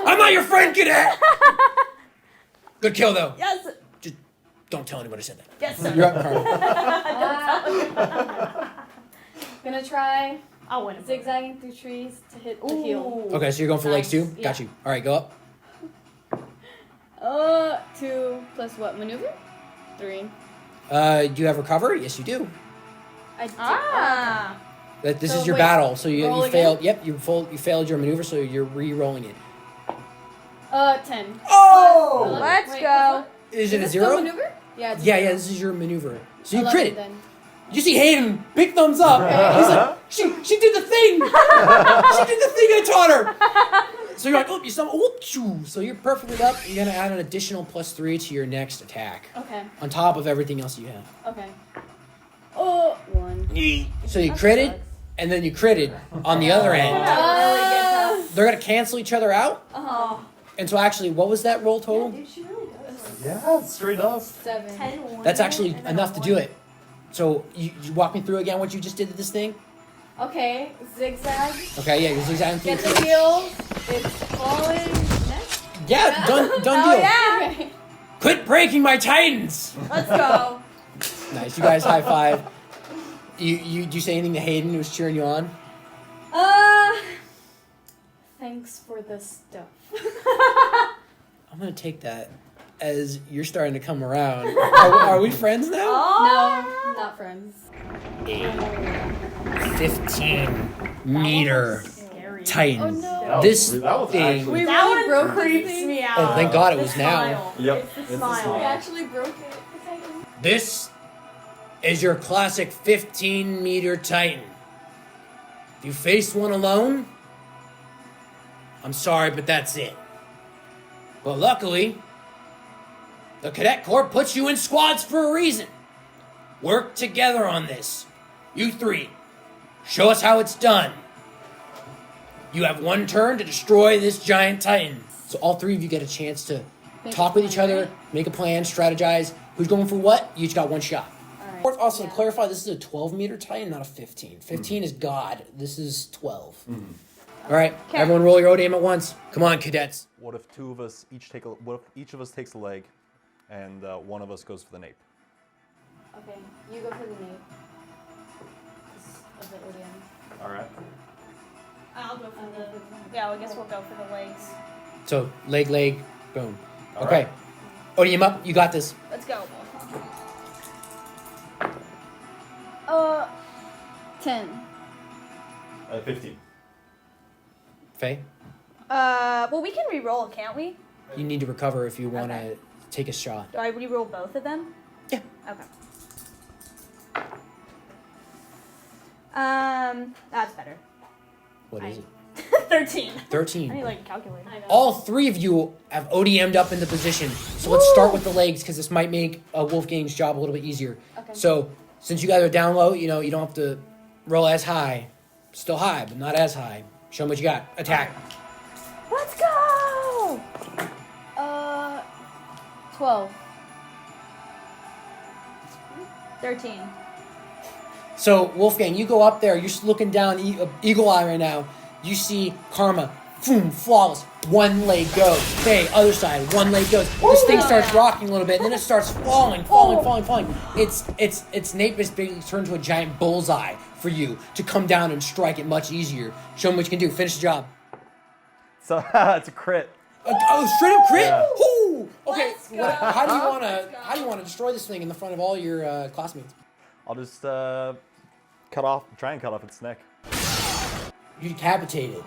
I'm not your friend, Cadet. Good kill though. Yes. Just don't tell anyone I said that. Yes, sir. You're up, Carl. Gonna try I'll win. zigzagging through trees to hit the heel. Okay, so you're going for legs too. Nice, Got yeah. you. All right, go up. 2 plus what? Maneuver? 3. Do you have recover? Yes, you do. I do. Ah. This So is your wait, battle. So you roll failed. again? Yep, you failed your maneuver. So you're re-rolling it. 10. Oh! Let's Wait, go. Is it a Is this 0? the maneuver? Yeah, it's a Yeah, 0. this is your maneuver. So you 11 crit. then. You see Hayden, big thumbs up. He's like, she did the thing. She did the thing I taught her. So you're like, oh, you saw, oh, shoo. So you're perfectly up. You're gonna add an additional +3 to your next attack Okay. on top of everything else you have. Okay. Oh, 1. So you That critted, sucks. and then you critted on the other end. They're gonna cancel each other out. Oh. And so actually, what was that roll total? Dude, she really does. Yeah, straight up. 7. 10, That's actually enough to do it. So you walk me through again what you just did to this thing. Okay. Zigzag. Okay, yeah, you're zigzagging through. Get the heel. It's falling. Next. Yeah, done Oh, deal. yeah. Okay. Quit breaking my titans. Let's go. Nice, you guys high five. You say anything to Hayden who was cheering you on? Thanks for the stuff. I'm gonna take that as you're starting to come around. Are we friends now? No, not friends. A 15-meter Titan. Oh no. This that was thing. actually- That one broke creeps this thing. me out. Oh, thank God it The was now. smile. Yep. It's the It's the smile. smile. We actually broke it. This is your classic 15-meter Titan. If you face one alone, I'm sorry, but that's it. But luckily, the Cadet Corps puts you in squads for a reason. Work together on this. You three, show us how it's done. You have one turn to destroy this giant Titan. So all three of you get a chance to talk with each other, make a plan, strategize. Who's going for what? You each got one shot. Alright. Also, to clarify, this is a 12-meter Titan, not a 15. 15 is God. This is 12. All right, everyone roll your ODM at once. Come on, cadets. What if two of us each take a? What if each of us takes a leg, and one of us goes for the nape? Okay, you go for the nape. Of the ODM. All right. I'll go for the. Yeah, I guess we'll go for the legs. So, leg, boom. All Okay. ODM up, you got this. Let's go. 10. 15. Faye, Well, we can re-roll, can't we? you need to recover if you want to Okay. take a shot. Do I re-roll both of them? Yeah. Okay. That's better. What is it? 13. 13. I need like a calculator. All three of you have ODM'd up into position. So let's start with the legs because this might make Wolfgang's job a little bit easier. Okay. So since you guys are down low, you don't have to roll as high. Still high, but not as high. Show them what you got. Attack. Let's go! 12. 13. So Wolfgang, you go up there. You're just looking down, eagle eye right now. You see Karma, boom, flawless. One leg goes. Faye, other side. One leg goes. This thing starts rocking a little bit, and then it starts falling. Its nape is basically turned to a giant bullseye for you to come down and strike it much easier. Show them what you can do. Finish the job. So it's a crit. Straight up crit. Yeah. Woo! Okay. Let's go. How do you want to destroy this thing in the front of all your classmates? I'll just try and cut off its neck. You decapitate it.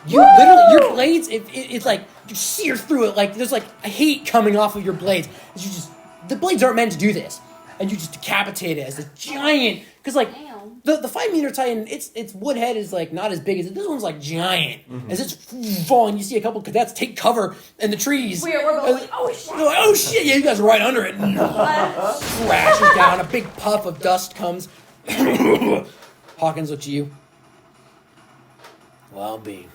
You literally, your blades, it's like, you sear through it, like, there's like a heat coming off of your blades. The blades aren't meant to do this. And you just decapitate it as a giant, because like, Damn. the 5-meter Titan, its wood head is like not as big as it. This one's like giant. As it's falling, you see a couple cadets take cover in the trees. We're both like, oh shit! They're like, oh shit, yeah, you guys are right under it. Crashes down, a big puff of dust comes. Hawkins looks at you. Well, B.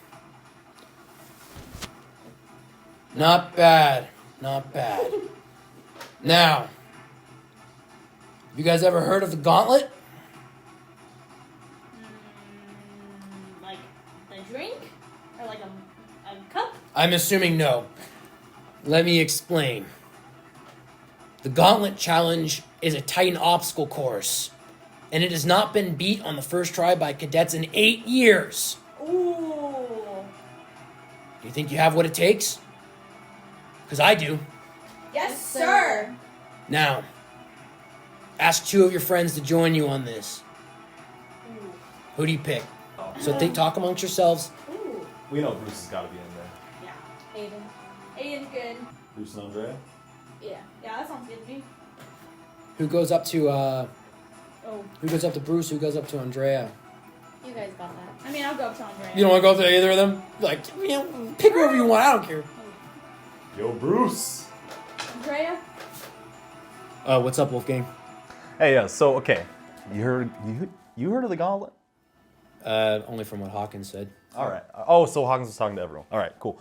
Not bad. Not bad. Now, you guys ever heard of the gauntlet? Like the drink? Or like a cup? I'm assuming no. Let me explain. The Gauntlet Challenge is a Titan obstacle course, and it has not been beat on the first try by cadets in 8 years. Ooh. Do you think you have what it takes? Because I do. Yes, sir. Now, ask 2 of your friends to join you on this. Who do you pick? So talk amongst yourselves. Ooh. We know Bruce has got to be in there. Yeah. Aiden. Aiden's good. Bruce and Andrea. Yeah. Yeah, that sounds good to me. Who goes up to Oh. Who goes up to Bruce? Who goes up to Andrea? You guys got that. I mean, I'll go up to Andrea. You don't want to go up to either of them? Like, pick whoever you want. I don't care. Yo, Bruce. Andrea? What's up, Wolfgang? Hey, yeah. So okay, you heard of the gauntlet? Only from what Hawkins said. All right. Oh, so Hawkins was talking to everyone. All right, cool.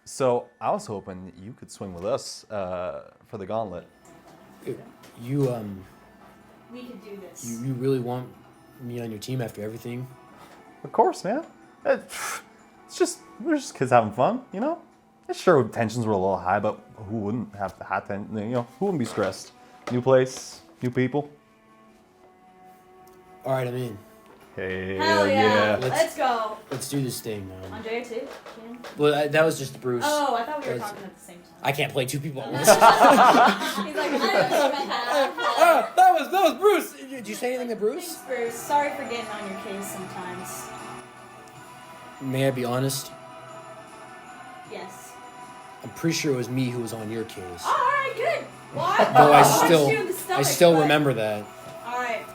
So I was hoping you could swing with us for the gauntlet. You We can do this. you really want me on your team after everything? Of course, man. It's just we're just kids having fun, you know. Sure, tensions were a little high, but who wouldn't have the high tension? You know, who wouldn't be stressed? New place, new people. All right, I'm in. Hell yeah. Let's go. Let's do this thing, man. Andrea too? Ken? Well, that was just Bruce. Oh, I thought we were That's- talking at the same time. I can't play two people at once. He's like, I don't know about that. that was Bruce. Did you say anything to Bruce? Thanks, Bruce. Sorry for getting on your case sometimes. May I be honest? Yes. I'm pretty sure it was me who was on your case. Alright, good. What? Though I punched still, you in the stomach, but- remember that. Alright.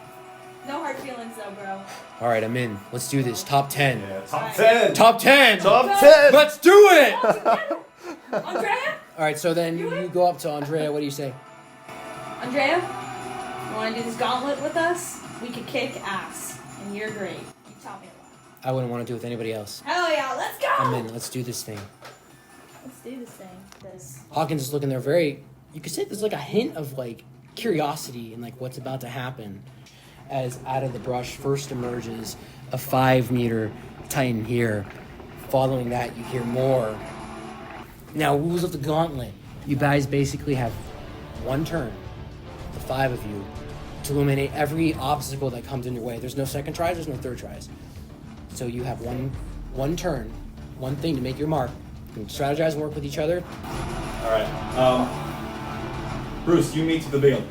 No hard feelings though, bro. All right, I'm in. Let's do this. Top 10. Yeah, top 10. Top 10. Top 10. Let's do it. Andrea? All right, so then you go up to Andrea. What do you say? Andrea? You wanna do this gauntlet with us? We could kick ass. And you're great. You taught me a lot. I wouldn't want to do it with anybody else. Hell yeah, let's go! I'm in. Let's do this thing. Let's do this thing. This. Hawkins is looking there very. You could say there's like a hint of like curiosity and like what's about to happen. As out of the brush first emerges a 5-meter Titan here. Following that, you hear more. Now, rules of the gauntlet. You guys basically have one turn, the 5 of you, to eliminate every obstacle that comes in your way. There's no second tries, there's no third tries. So you have one turn, one thing to make your mark. You can strategize and work with each other. All right. Bruce, you meet to the beacon.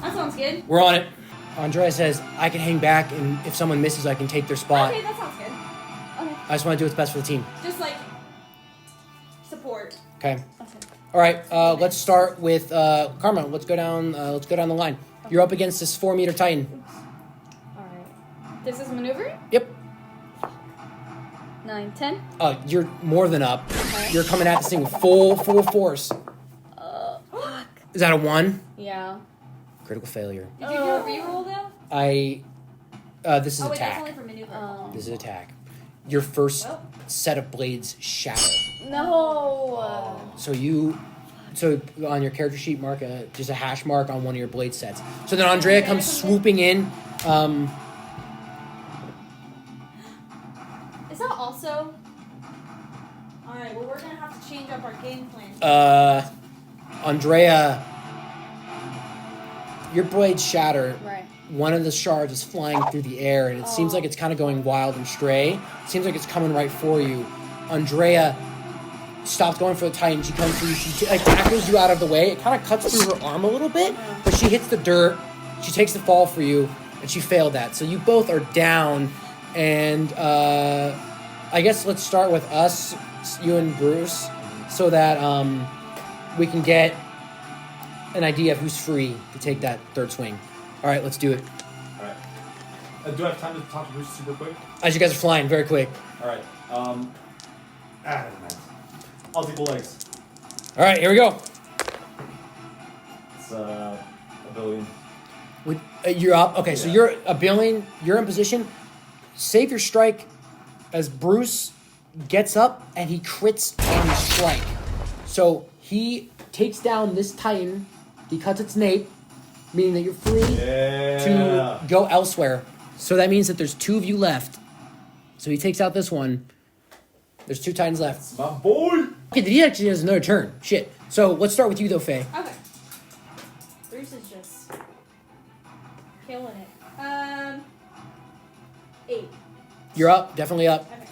That sounds good. We're on it. Andrea says, I can hang back, and if someone misses, I can take their spot. Okay, that sounds good. Okay. I just want to do what's best for the team. Just like support. Okay. All right. Let's start with Karma. Let's go down. Let's go down the line. You're up against this 4-meter Titan. Alright. This is maneuvering? Yep. 9, 10. You're more than up. You're coming at this thing with full force. Fuck. Is that a 1? Yeah. Critical failure. Did you do a reroll though? This is Oh, wait, that's attack. only for maneuver. This is attack. Your first Well. set of blades shatter. No. So on your character sheet, mark just a hash mark on one of your blade sets. So then Andrea comes swooping in. Is that also? Alright, well, we're gonna have to change up our game plan. Andrea, your blades shatter. Right. One of the shards is flying through the air, and it seems like it's kind of going wild and stray. It seems like it's coming right for you. Andrea stops going for the Titan. She comes through. She tackles you out of the way. It kind of cuts through her arm a little bit, but she hits the dirt. She takes the fall for you, and she failed that. So you both are down, and I guess let's start with us, you and Bruce, so that we can get an idea of who's free to take that third swing. All right, let's do it. All right. Do I have time to talk to Bruce super quick? As you guys are flying, very quick. All right. Man. I'll take the legs. All right, here we go. It's a billion. You're up. Okay, so Yeah. you're a billion. You're in position. Save your strike as Bruce gets up and he crits on your strike. So he takes down this Titan. He cuts its nape, meaning that you're free to go elsewhere. So that means that there's 2 of you left. So he takes out this one. There's 2 Titans left. My boy. Okay, he actually has another turn. Shit. So let's start with you though, Faye. Okay. Bruce is just killing it. 8. You're up. Definitely up. Okay.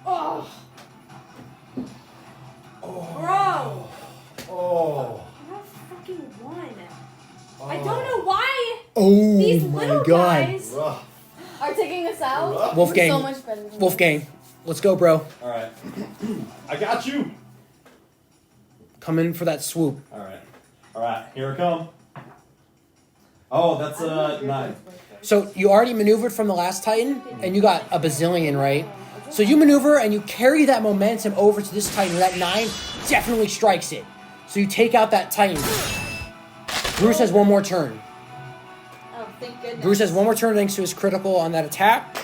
Oh. Bro. Oh. I got fucking 1. I don't know why Oh these my little god. guys Rough. are taking us out. Wolfgang. We're so much better than Wolfgang. Let's go, bro. All right. I got you. Come in for that swoop. All right. Here I come. Oh, that's 9. So you already maneuvered from the last Titan, and you got a bazillion, right? So you maneuver and you carry that momentum over to this Titan. That 9 definitely strikes it. So you take out that Titan. Bruce has one more turn. Oh, thank goodness. Bruce has one more turn thanks to his critical on that attack.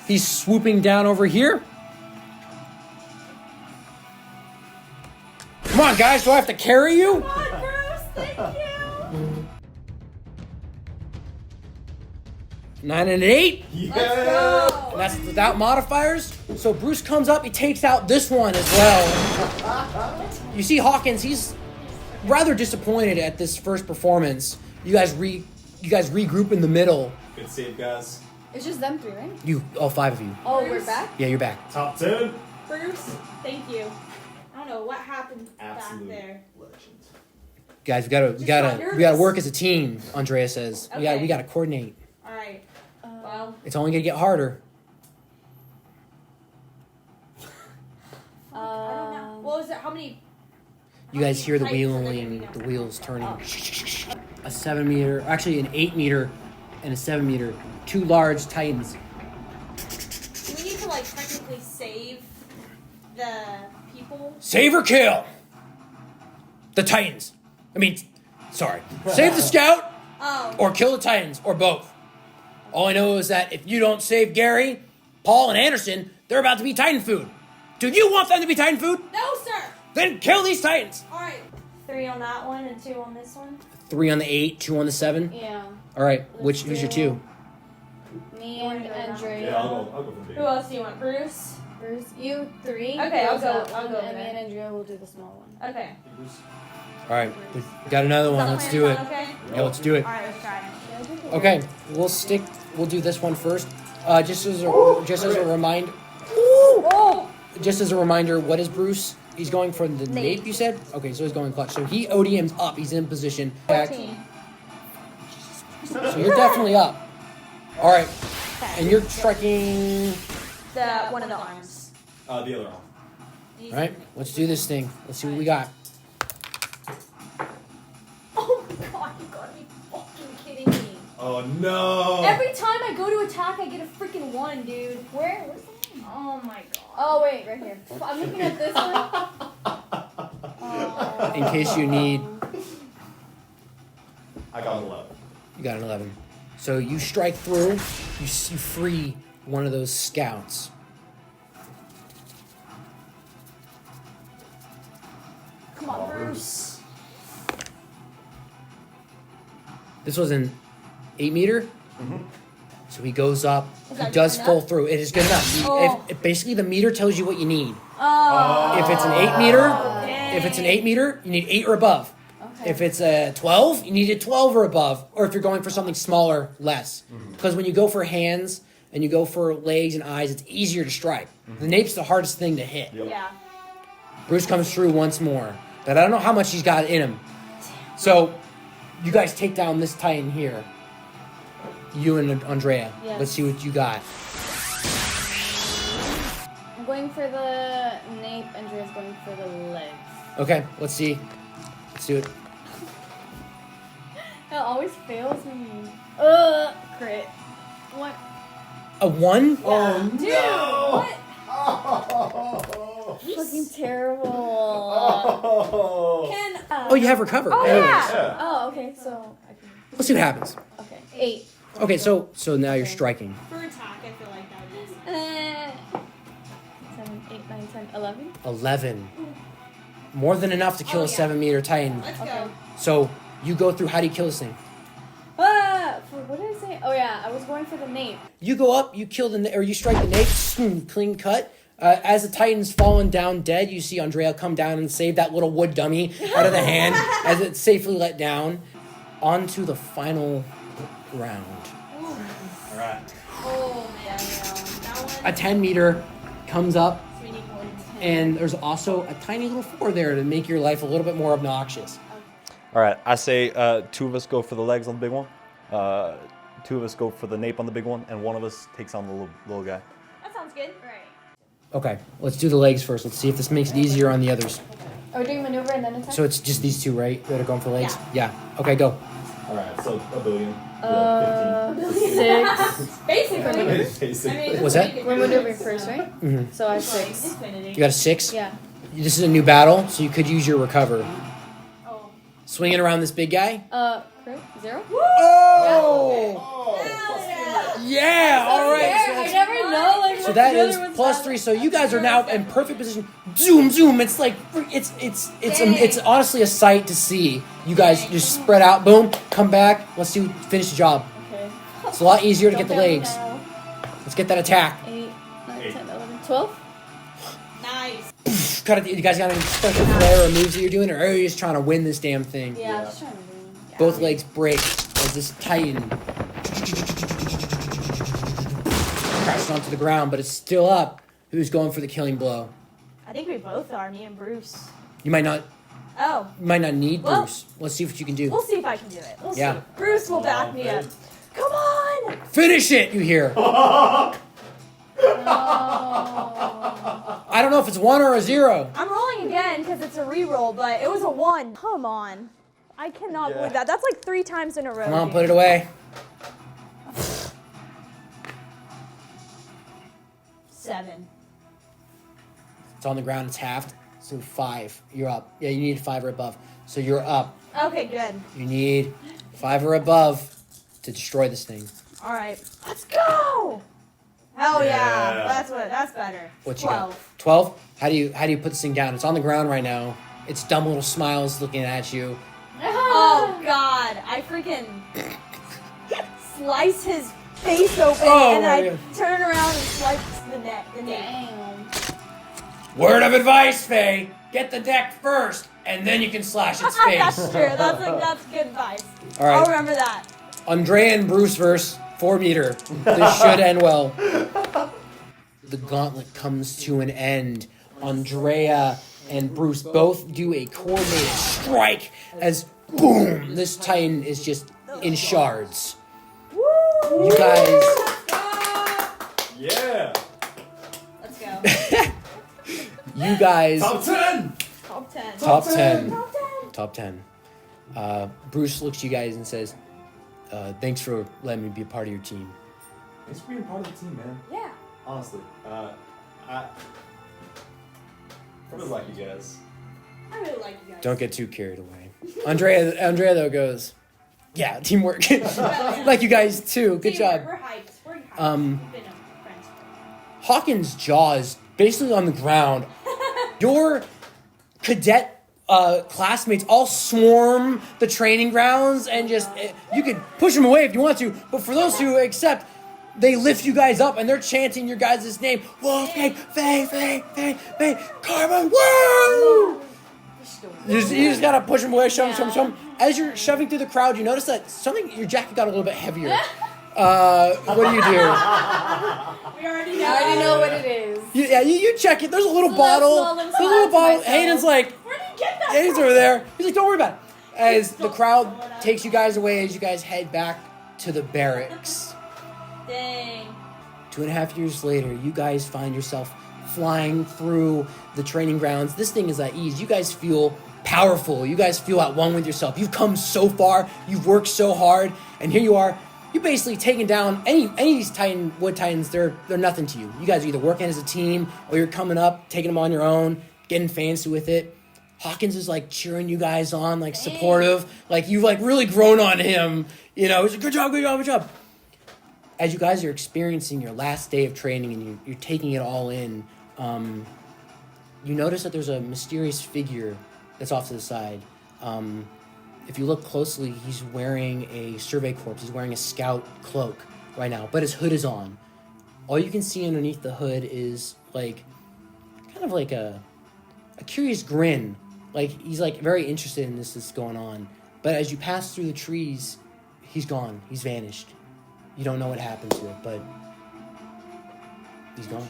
He's swooping down over here. Come on, guys. Do I have to carry you? Come on, Bruce. Thank you. 9 and an 8. Yeah. Let's go. And that's without modifiers. So Bruce comes up, he takes out this one as well. You see Hawkins, he's rather disappointed at this first performance. You guys you guys regroup in the middle. Good save, guys. It's just them three, right? All 5 of you. Oh, we're back? Yeah, you're back. Top 10. Bruce, thank you. I don't know what happened Absolute back there. legend. Guys, we gotta work as a team. Andrea says Okay. we gotta coordinate. All right. Well, It's only gonna get harder. I don't know. What was it? How many? You guys hear the Titans are there wheeling, gonna be the now? wheels turning. A 7 meter, actually an 8 meter, and a 7 meter. 2 large titans. Do we need to like technically save the people? Save or kill the titans. I mean, sorry. Save the scout Oh. or kill the titans or both. All I know is that if you don't save Gary, Paul, and Anderson, they're about to be titan food. Do you want them to be titan food? No, sir. Then kill these titans. All right. 3 on that one and 2 on this one. 3 on the 8, 2 on the 7. Yeah. All right, who's your 2? Me You wanna and go now? Andrea. Yeah, I'll go for the big Who else do you want? Bruce? Bruce, you 3. Okay, I'll Bruce, go- that I'll one, go And me there. and Andrea will do the small one. Okay. All right, we got another one. Let's do it. Okay. Yeah, let's do it. All right, let's try it. Okay, we'll do this one first. Just as a reminder. Oh! Just as a reminder, what is Bruce? He's going for the nape, you said? Okay, so he's going clutch. So he ODM's up. He's in position. 14. So you're definitely up. All right, and you're striking. One of the arms. The other one. All right, let's do this thing. Let's see what we got. Oh my god, you gotta be fucking kidding me. Oh no! Every time I go to attack, I get a freaking 1, dude. Where's the one? Oh my god. Oh, wait, right here. I'm looking at this one. Oh. In case you need, I got an 11. you got an 11. So you strike through. You free one of those scouts. Come on, Bruce. This was an 8 meter. Mm-hmm. So he goes up. Is He that does good full enough? through. It is good enough. Oh. If basically the meter tells you what you need. Oh. If it's an 8 meter, Dang. if it's an 8 meter, you need 8 or above. Okay. If it's a 12, you need a 12 or above. Or if you're going for something smaller, less. Because when you go for hands and you go for legs and eyes, it's easier to strike. The nape's the hardest thing to hit. Yep. Yeah. Bruce comes through once more. But I don't know how much he's got in him. So you guys take down this titan here. You and Andrea. Yes. Let's see what you got. I'm going for the nape. Andrea's going for the legs. Okay, let's see. Let's do it. It always fails me. Crit. What? A 1? Oh Dude, no! what? Oh. Fucking terrible. Oh. Can, Oh, you have recover. Oh, Anyways, yeah. Oh, okay, so I can. let's see what happens. Okay. 8. Okay, so now you're striking. For attack, I feel like that would be 7, 8, 9, 10, 11. 11. More than enough to kill Oh, a yeah. 7 meter titan. Let's Okay. go. So you go through. How do you kill this thing? For what did I say? Oh yeah, I was going for the nape. You go up. You kill or you strike the nape. Clean cut. As the titan's fallen down dead, you see Andrea come down and save that little wood dummy out of the hand as it's safely let down. On to the final round. All right. Oh man, that one. A 10 meter comes up, So we need more than 10. and there's also a tiny little 4 there to make your life a little bit more obnoxious. All right. I say 2 of us go for the legs on the big one. 2 of us go for the nape on the big one, and 1 of us takes on the little guy. That sounds good. Right. Okay, let's do the legs first. Let's see if this makes it easier on the others. Are we doing maneuver and then attack? So it's just these 2, right, that are going for legs? Yeah. Okay, go. All right. So a billion. 6. Basically. 15. I mean, What's that? We're maneuvering first, right? Mhm. So I have 6. Infinity. You got a 6? Yeah. This is a new battle, so you could use your recover. Oh. Swinging around this big guy. Crit? 0? Oh! Hell Yeah, all right. I never know. Like, So that is +3. So you guys are now in perfect position. Zoom, zoom. It's like it's honestly a sight to see. You guys just spread out. Boom. Come back. Let's see. Finish the job. Okay. It's a lot easier to get the legs. Let's get that attack. 8, 9, 10, 11, 12. Nice. You guys got any special flair or moves that you're doing, or are you just trying to win this damn thing? Yeah, I'm just trying to win. Both legs break. as this Titan crashes onto the ground, but it's still up. Who's going for the killing blow? I think we both are, me and Bruce. You might not Oh, need Well- Bruce. Let's see what you can do. we'll see if I can do it. We'll Yeah. see. Bruce will back me up. Come on! Finish it, you hear. Oh. I don't know if it's 1 or a 0. I'm rolling again because it's a re-roll, but it was a 1. Come on. I cannot believe that. That's like 3 times in a row. Come on, put it away. 7. It's on the ground, it's halved. So 5. You're up. Yeah, you need 5 or above. So you're up. Okay, good. You need 5 or above to destroy this thing. All right, let's go. Hell yeah. Yeah. That's better. What you 12. got? 12? How do you put this thing down? It's on the ground right now. Its dumb little smiles looking at you. Oh God! I freaking slice his face open, Oh, and my I God. turn around and slice the neck. Damn. Word of advice, Faye. Get the deck first, and then you can slash its face. That's true. That's good advice. All right. I'll remember that. Andrea and Bruce verse 4 meter. This should end well. The gauntlet comes to an end. Andrea and Bruce both do a coordinated strike as boom, this Titan is just in shards. You guys, Yeah. Let's go. you guys, Top 10. Top 10. top 10. Top 10. Bruce looks at you guys and says, thanks for letting me be a part of your team. Thanks for being part of the team, man. Yeah. Honestly, I really like you guys. I really like you guys. Don't get too carried away. Andrea though goes, yeah, teamwork. Like you guys too. Good job. We're hyped. We're hyped. Um, We've been friends. Hawkins' jaw is basically on the ground. Your cadet classmates all swarm the training grounds and just, you could push them away if you want to, but for those who accept, they lift you guys up and they're chanting your guys' name. Wolfgang, Faye, Faye, Faye, Faye, Carmen, woo! You just gotta push them away, shove them. As you're shoving through the crowd, you notice that your jacket got a little bit heavier. What do you do? We already know. I already know what it is. You check it. There's a little So bottle. that's There's a little bottle. myself. Hayden's like, Where did you get that? Hayden's over there. He's like, don't worry about it. As the crowd takes you guys away, as you guys head back to the barracks. Dang. 2.5 years later, you guys find yourself flying through the training grounds. This thing is at ease. You guys feel powerful. You guys feel at one with yourself. You've come so far. You've worked so hard. And here you are. You're basically taking down any of these wood titans. They're nothing to you. You guys are either working as a team or you're coming up, taking them on your own, getting fancy with it. Hawkins is like cheering you guys on, like supportive. Like you've like really grown on him. You know, he's like, good job, good job, good job. As you guys are experiencing your last day of training and you're taking it all in, you notice that there's a mysterious figure that's off to the side. If you look closely, he's wearing a survey corps. He's wearing a scout cloak right now, but his hood is on. All you can see underneath the hood is like, kind of like a curious grin. Like he's like very interested in this that's going on. But as you pass through the trees, he's gone. He's vanished. You don't know what happened to it, but he's gone.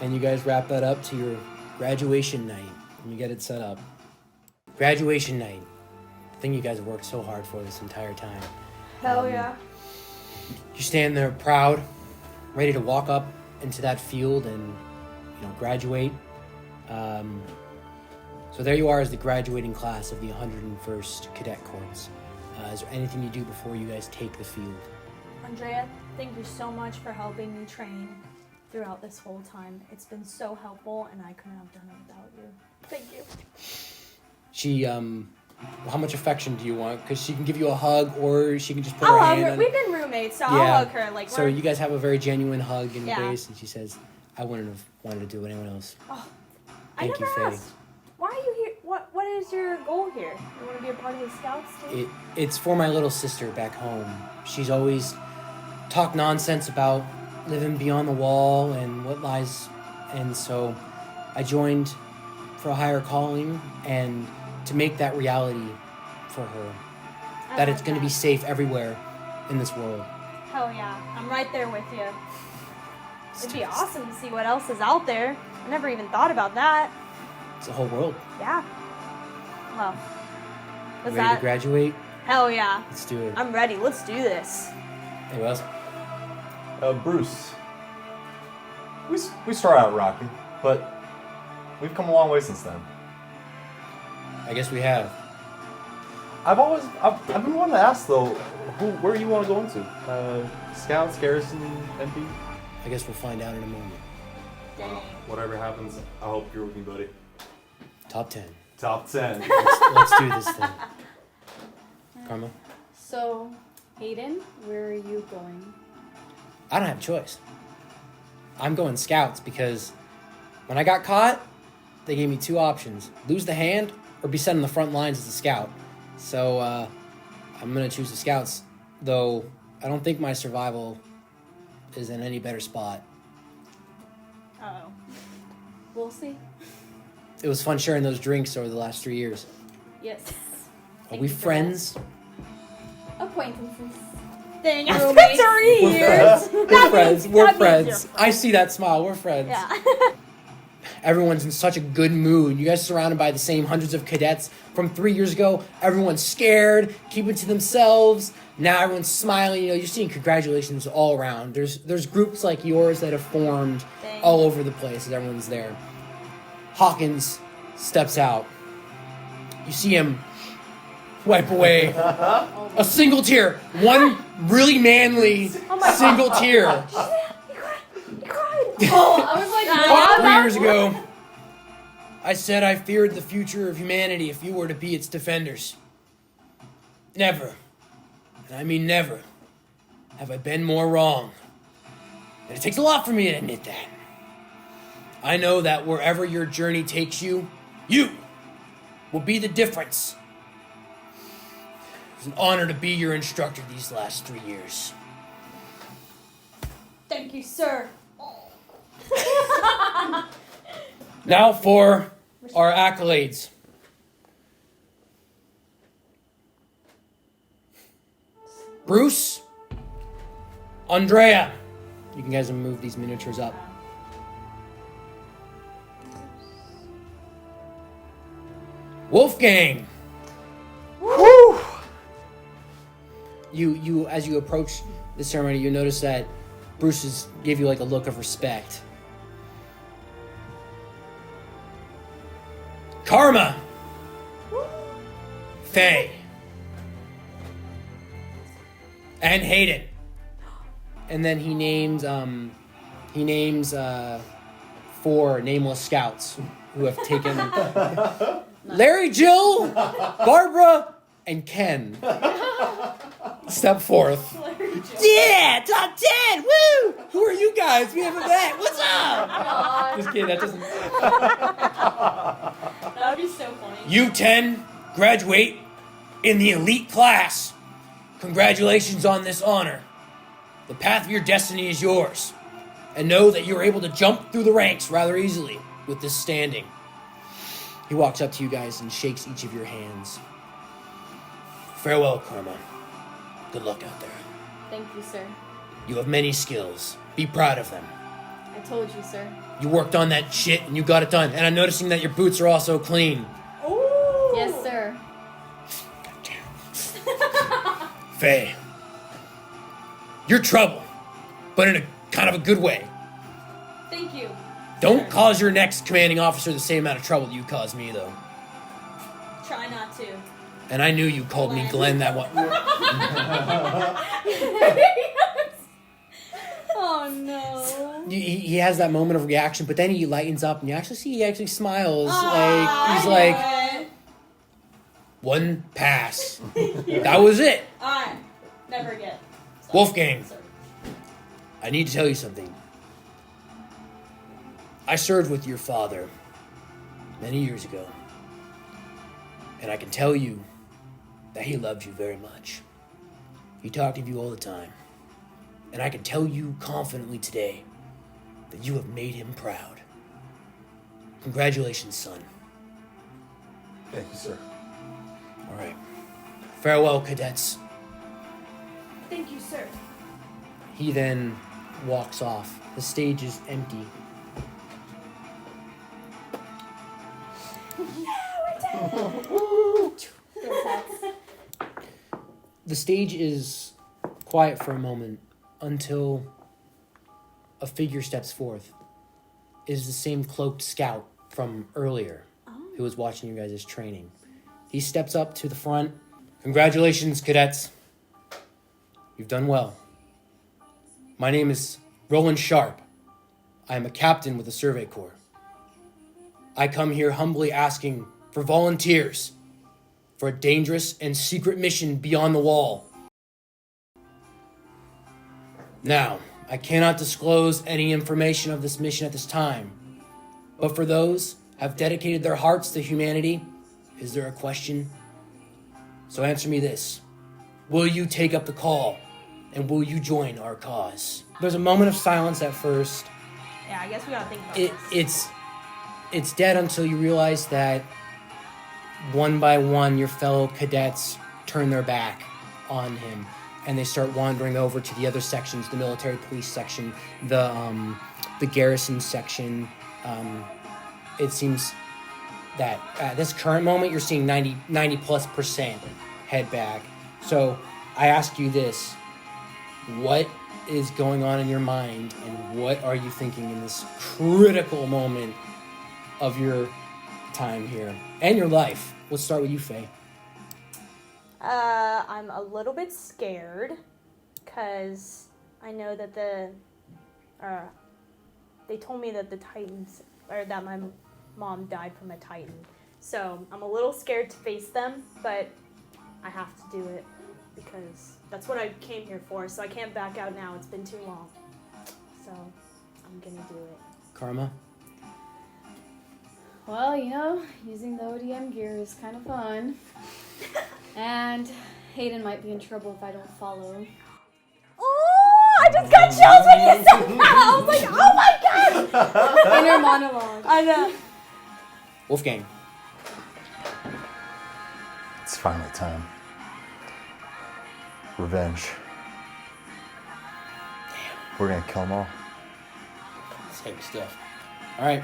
And you guys wrap that up to your graduation night, and you get it set up. Graduation night. The thing you guys have worked so hard for this entire time. Hell yeah. You stand there proud, ready to walk up into that field and, graduate. So there you are as the graduating class of the 101st Cadet Corps. Is there anything you do before you guys take the field? Andrea, thank you so much for helping me train throughout this whole time. It's been so helpful, and I couldn't have done it without you. Thank you. She, how much affection do you want? Because she can give you a hug, or she can just put I'll her hug hand her. on... We've been roommates, so Yeah. I'll hug her. Like, So we're... you guys have a very genuine hug and Yeah. embrace, and she says, I wouldn't have wanted to do what anyone else. I Thank you, never Faye. asked. Why are you here? What is your goal here? You want to be a part of the scouts too? It's for my little sister back home. She's always talked nonsense about living beyond the wall and what lies, and so I joined for a higher calling and to make that reality for her. that it's going to be safe everywhere in this world. Hell yeah, I'm right there with you. It'd be awesome to see what else is out there. I never even thought about that. It's the whole world. Yeah. Well, You what's ready that? to graduate? Hell yeah. Let's do it. I'm ready. Let's do this. Anybody else? Bruce. We start out rocky, but we've come a long way since then. I guess we have. I've been wanting to ask though, where you want to go into? Scouts, Garrison, MP? I guess we'll find out in a moment. Whatever happens, I hope you're with me, buddy. Top 10. Top 10. Let's do this thing. Karma? So, Hayden, where are you going? I don't have a choice. I'm going scouts because when I got caught, they gave me 2 options. Lose the hand or be sent on the front lines as a scout. So I'm going to choose the scouts, though I don't think my survival is in any better spot. Uh-oh. We'll see. It was fun sharing those drinks over the last 3 years. Yes. Are Thank we you for friends? Acquaintances. Dang, Roommates. 3 years. We're friends. We're that means friends. I see that smile. We're friends. Yeah. Everyone's in such a good mood. You guys are surrounded by the same hundreds of cadets from 3 years ago. Everyone's scared, keeping to themselves. Now everyone's smiling. You know, you're seeing congratulations all around. There's groups like yours that have formed all over the place as everyone's there. Hawkins steps out. You see him wipe away a single tear. One really manly single tear. Oh, I was like, 3 years ago, I said I feared the future of humanity if you were to be its defenders. Never, and I mean never, have I been more wrong. And it takes a lot for me to admit that. I know that wherever your journey takes you, you will be the difference. It's an honor to be your instructor these last 3 years. Thank you, sir. Now for our accolades. Bruce, Andrea. You can guys move these miniatures up. Wolfgang. Woo! You as you approach the ceremony, you notice that Bruce gave you like a look of respect. Karma. Faye. And Hayden. And then he names 4 nameless scouts who have taken Larry, Jill, Barbara, and Ken. Step forth. Yeah, top 10. Woo! Who are you guys? We haven't met. What's up? Just kidding. That doesn't. That would be so funny. You 10 graduate in the elite class. Congratulations on this honor. The path of your destiny is yours. And know that you're able to jump through the ranks rather easily with this standing. He walks up to you guys and shakes each of your hands. Farewell, Karma. Good luck out there. thank you, sir. You have many skills. Be proud of them. I told you, sir. You worked on that shit and you got it done. And I'm noticing that your boots are also clean. Ooh. Yes, sir. Faye, you're trouble, but in a kind of a good way. Thank you. Don't cause your next commanding officer the same amount of trouble you caused me, though. Try not to. And I knew you called me Glenn that one. Oh, no. He has that moment of reaction, but then he lightens up, and you actually see he actually smiles. Aw, He's I like, knew it. one pass. That was it. Alright. Never again. Sorry. Wolfgang, Sorry. I need to tell you something. I served with your father many years ago, and I can tell you that he loved you very much. He talked of you all the time, and I can tell you confidently today that you have made him proud. Congratulations, son. Thank you, sir. All right. Farewell, cadets. Thank you, sir. He then walks off. The stage is empty. The stage is quiet for a moment until a figure steps forth. It is the same cloaked scout from earlier who was watching you guys' training. He steps up to the front. Congratulations, cadets. You've done well. My name is Roland Sharp. I am a captain with the Survey Corps. I come here humbly asking for volunteers for a dangerous and secret mission beyond the wall. Now, I cannot disclose any information of this mission at this time, but for those who have dedicated their hearts to humanity, is there a question? So answer me this. Will you take up the call, and will you join our cause? There's a moment of silence at first. Yeah, I guess we gotta think about this. It's dead until you realize that one by one your fellow cadets turn their back on him and they start wandering over to the other sections, the military police section, the garrison section. It seems that at this current moment you're seeing 90+% head back. So I ask you this, what is going on in your mind and what are you thinking in this critical moment of your time here and your life? Let's start with you, Faye. I'm a little bit scared because I know that they told me that the Titans, or that my mom died from a Titan. So I'm a little scared to face them, but I have to do it because that's what I came here for. So I can't back out now. It's been too long. So I'm gonna do it. Karma? Well, you know, using the ODM gear is kind of fun. And Hayden might be in trouble if I don't follow him. Oh, I just got chills when you said that. I was like, oh my god. Inner monologue. I know. Wolfgang. It's finally time. Revenge. We're gonna kill them all. That's heavy stuff. All right.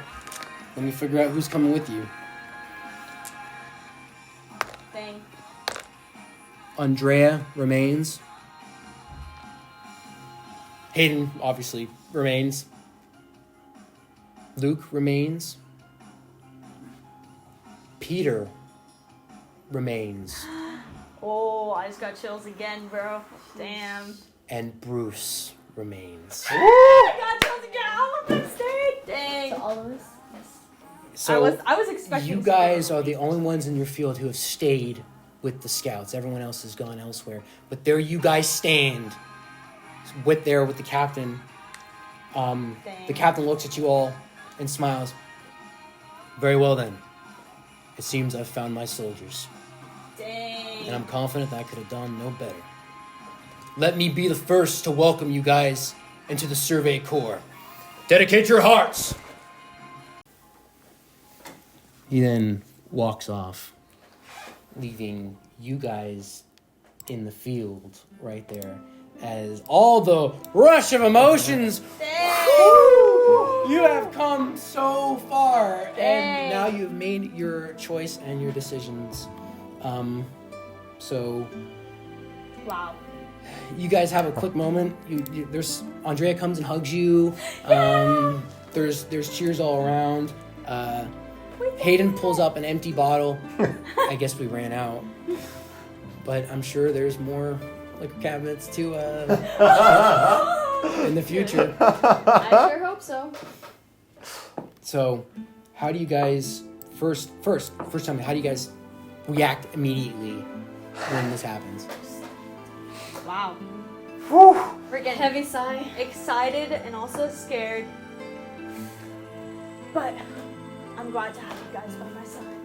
Let me figure out who's coming with you. Thing. Andrea remains. Hayden obviously remains. Luke remains. Peter remains. Oh, I just got chills again, bro. Damn. And Bruce remains. I got chills again. I want to stay. Dang. So all of us? So I was expecting you guys are the only ones in your field who have stayed with the scouts. Everyone else has gone elsewhere. But there you guys stand with the captain. The captain looks at you all and smiles. Very well then. It seems I've found my soldiers. Dang. And I'm confident that I could have done no better. Let me be the first to welcome you guys into the Survey Corps. Dedicate your hearts! He then walks off, leaving you guys in the field right there as all the rush of emotions. You have come so far, and now you've made your choice and your decisions. So, Wow. you guys have a quick moment. There's Andrea comes and hugs you. There's cheers all around. Hayden pulls up an empty bottle. I guess we ran out, but I'm sure there's more liquor cabinets to in the future. I sure hope so. So, how do you guys first time? How do you guys react immediately when this happens? Wow. Freaking heavy sigh. Excited and also scared. But I'm glad to have you guys by my side.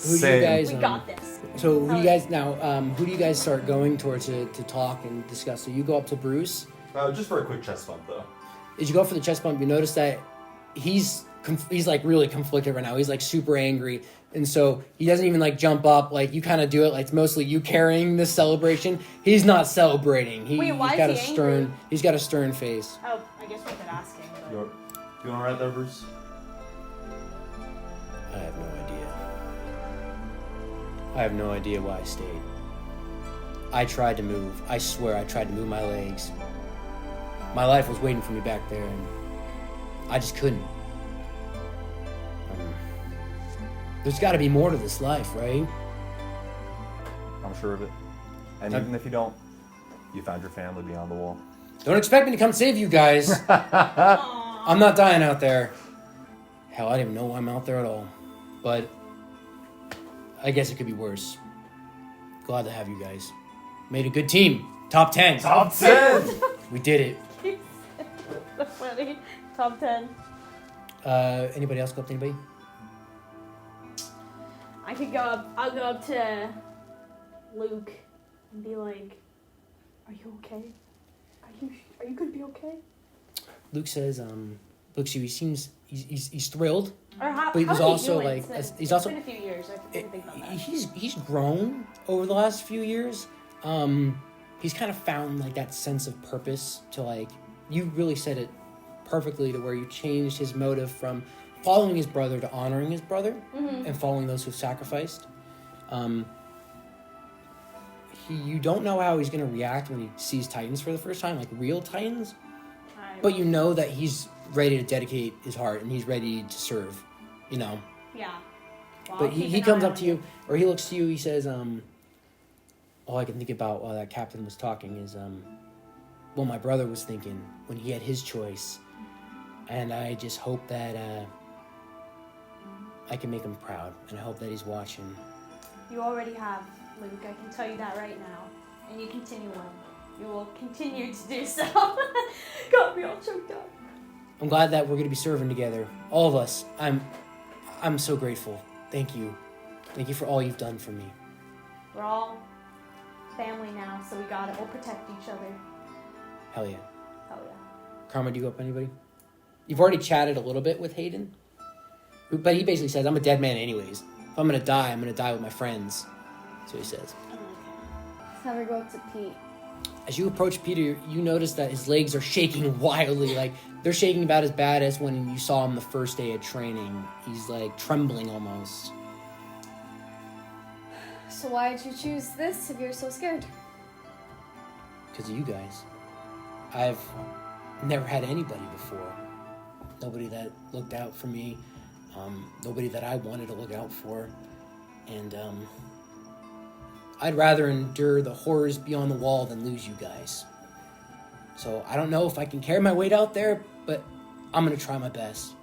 Who do you guys? We got this. So who do you guys now? Who do you guys start going towards to talk and discuss? So you go up to Bruce. Just for a quick chest bump, though. As you go for the chest bump, you notice that he's he's like really conflicted right now. He's like super angry. And so he doesn't even like jump up. Like you kind of do it. Like it's mostly you carrying this celebration. He's not celebrating. Wait, why he's got is a he stern. angry? He's got a stern face. Oh, I guess we could ask him. But... You want to write there, Bruce? I have no idea. I have no idea why I stayed. I tried to move. I swear I tried to move my legs. My life was waiting for me back there, and I just couldn't. There's got to be more to this life, right? I'm sure of it. And even if you don't, you found your family beyond the wall. Don't expect me to come save you guys. I'm not dying out there. Hell, I don't even know why I'm out there at all. But I guess it could be worse. Glad to have you guys. Made a good team. Top 10. Top 10! We did it. That's funny. Top 10. Anybody else go up to anybody? I could go up. I'll go up to Luke and be like, "Are you okay? Are you gonna be okay?" Luke says, looks you. He seems he's thrilled, Or how? but he was how's also doing like since- he's also It's been a few years. I can think about that. he's grown over the last few years. He's kind of found like that sense of purpose to like you really said it perfectly to where you changed his motive from following his brother to honoring his brother and following those who've sacrificed. You don't know how he's going to react when he sees Titans for the first time, like real Titans, but you know that he's ready to dedicate his heart and he's ready to serve, you know. Yeah. Well, But I'll keep he an comes eye up on to you, or he looks to you, he says, all I can think about while that captain was talking is, well, my brother was thinking when he had his choice, and I just hope that I can make him proud, and I hope that he's watching. You already have, Luke. I can tell you that right now. And you continue on. You will continue to do so. Got me all choked up. I'm glad that we're going to be serving together, all of us. I'm so grateful. Thank you. Thank you for all you've done for me. We're all family now, so we got it. We'll protect each other. Hell yeah. Hell yeah. Karma, do you go up anybody? You've already chatted a little bit with Hayden, but he basically says, I'm a dead man anyways. If I'm going to die, I'm going to die with my friends. That's what he says. Let's have her go up to Pete. As you approach Peter, you notice that his legs are shaking wildly. Like, they're shaking about as bad as when you saw him the first day of training. He's, like, trembling almost. So why did you choose this if you're so scared? Because of you guys. I've never had anybody before. Nobody that looked out for me. Nobody that I wanted to look out for. And, I'd rather endure the horrors beyond the wall than lose you guys. So I don't know if I can carry my weight out there, but I'm going to try my best.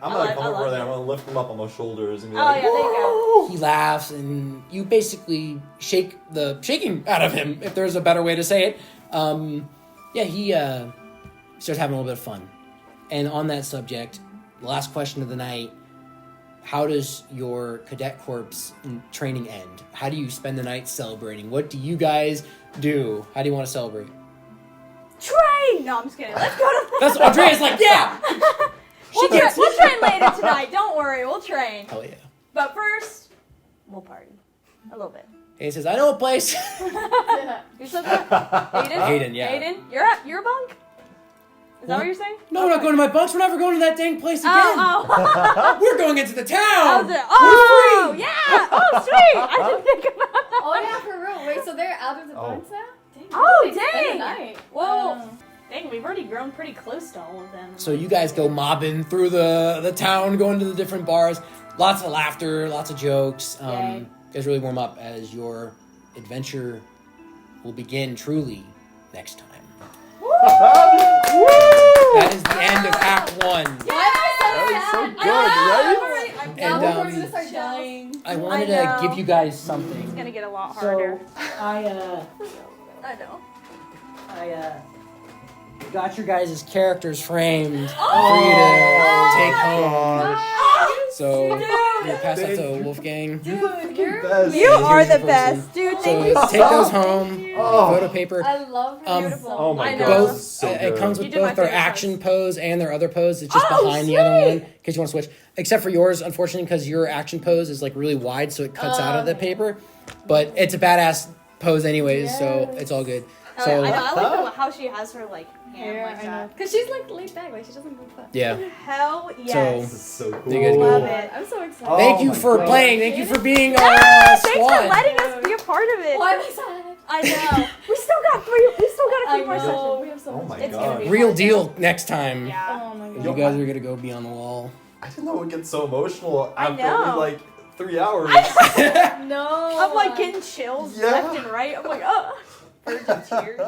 I'm gonna come over there. I'm gonna lift him up on my shoulders and be Oh, like, yeah, there you go. He laughs, and you basically shake the shaking out of him, if there's a better way to say it. He starts having a little bit of fun. And on that subject, the last question of the night, how does your Cadet Corps training end? How do you spend the night celebrating? What do you guys do? How do you want to celebrate? Train! No, I'm just kidding. Let's go to... That's Andrea's like, yeah! We'll train later tonight. Don't worry. We'll train. Hell yeah. But first, we'll party. A little bit. He says, I know a place. You said that? Hayden? Hayden, yeah. Hayden? You're at your bunk? Is that what you're saying? No, we're not going to my bunks. We're never going to that dang place again. Oh. We're going into the town. How's it? Oh, yeah. Oh, sweet. I didn't think about that. Oh yeah, for real. Wait, so they're out of the bunks now? Oh, They spend the dang. night. Well, dang, we've already grown pretty close to all of them. So you guys go mobbing through the town, going to the different bars. Lots of laughter, lots of jokes. Yay. You guys really warm up as your adventure will begin truly next time. That is the end of Act 1. that is so good, right? And I wanted to give you guys something. It's gonna get a lot harder. I know. got your guys' characters framed for you to take home. So You're passed out to Wolfgang. Dude, you're best. You are the person. best, dude. So Thank you take those home. Oh. Photo paper. I love her. Beautiful. Oh my I god, know. this is so It good. comes You with did my both their favorite action pose and their other pose. It's just Oh, behind the other one sweet. because you want to switch. Except for yours, unfortunately, because your action pose is like really wide, so it cuts out of the paper. But it's a badass pose anyways, so it's all good. Oh, So I know. I like how she has her like hand like I know. that. Because she's like laid back, like she doesn't move fast. yeah. Hell This yes. is so cool. You guys go. Love it. I'm so excited. Oh Thank you my for God. playing. Thank you for being our Thanks for squad. letting us be a part of it. Why am I sad? I know. We still got three. We still got a I few more know. sessions. We have so Oh much. my It's gonna god. be Real hard, deal next time. Yeah. Oh my You god. guys are gonna go be on the wall. I didn't know it would get so emotional after know. only like 3 hours. No. I'm like getting chills Yeah. left and right. I'm like, oh. Virgin tears.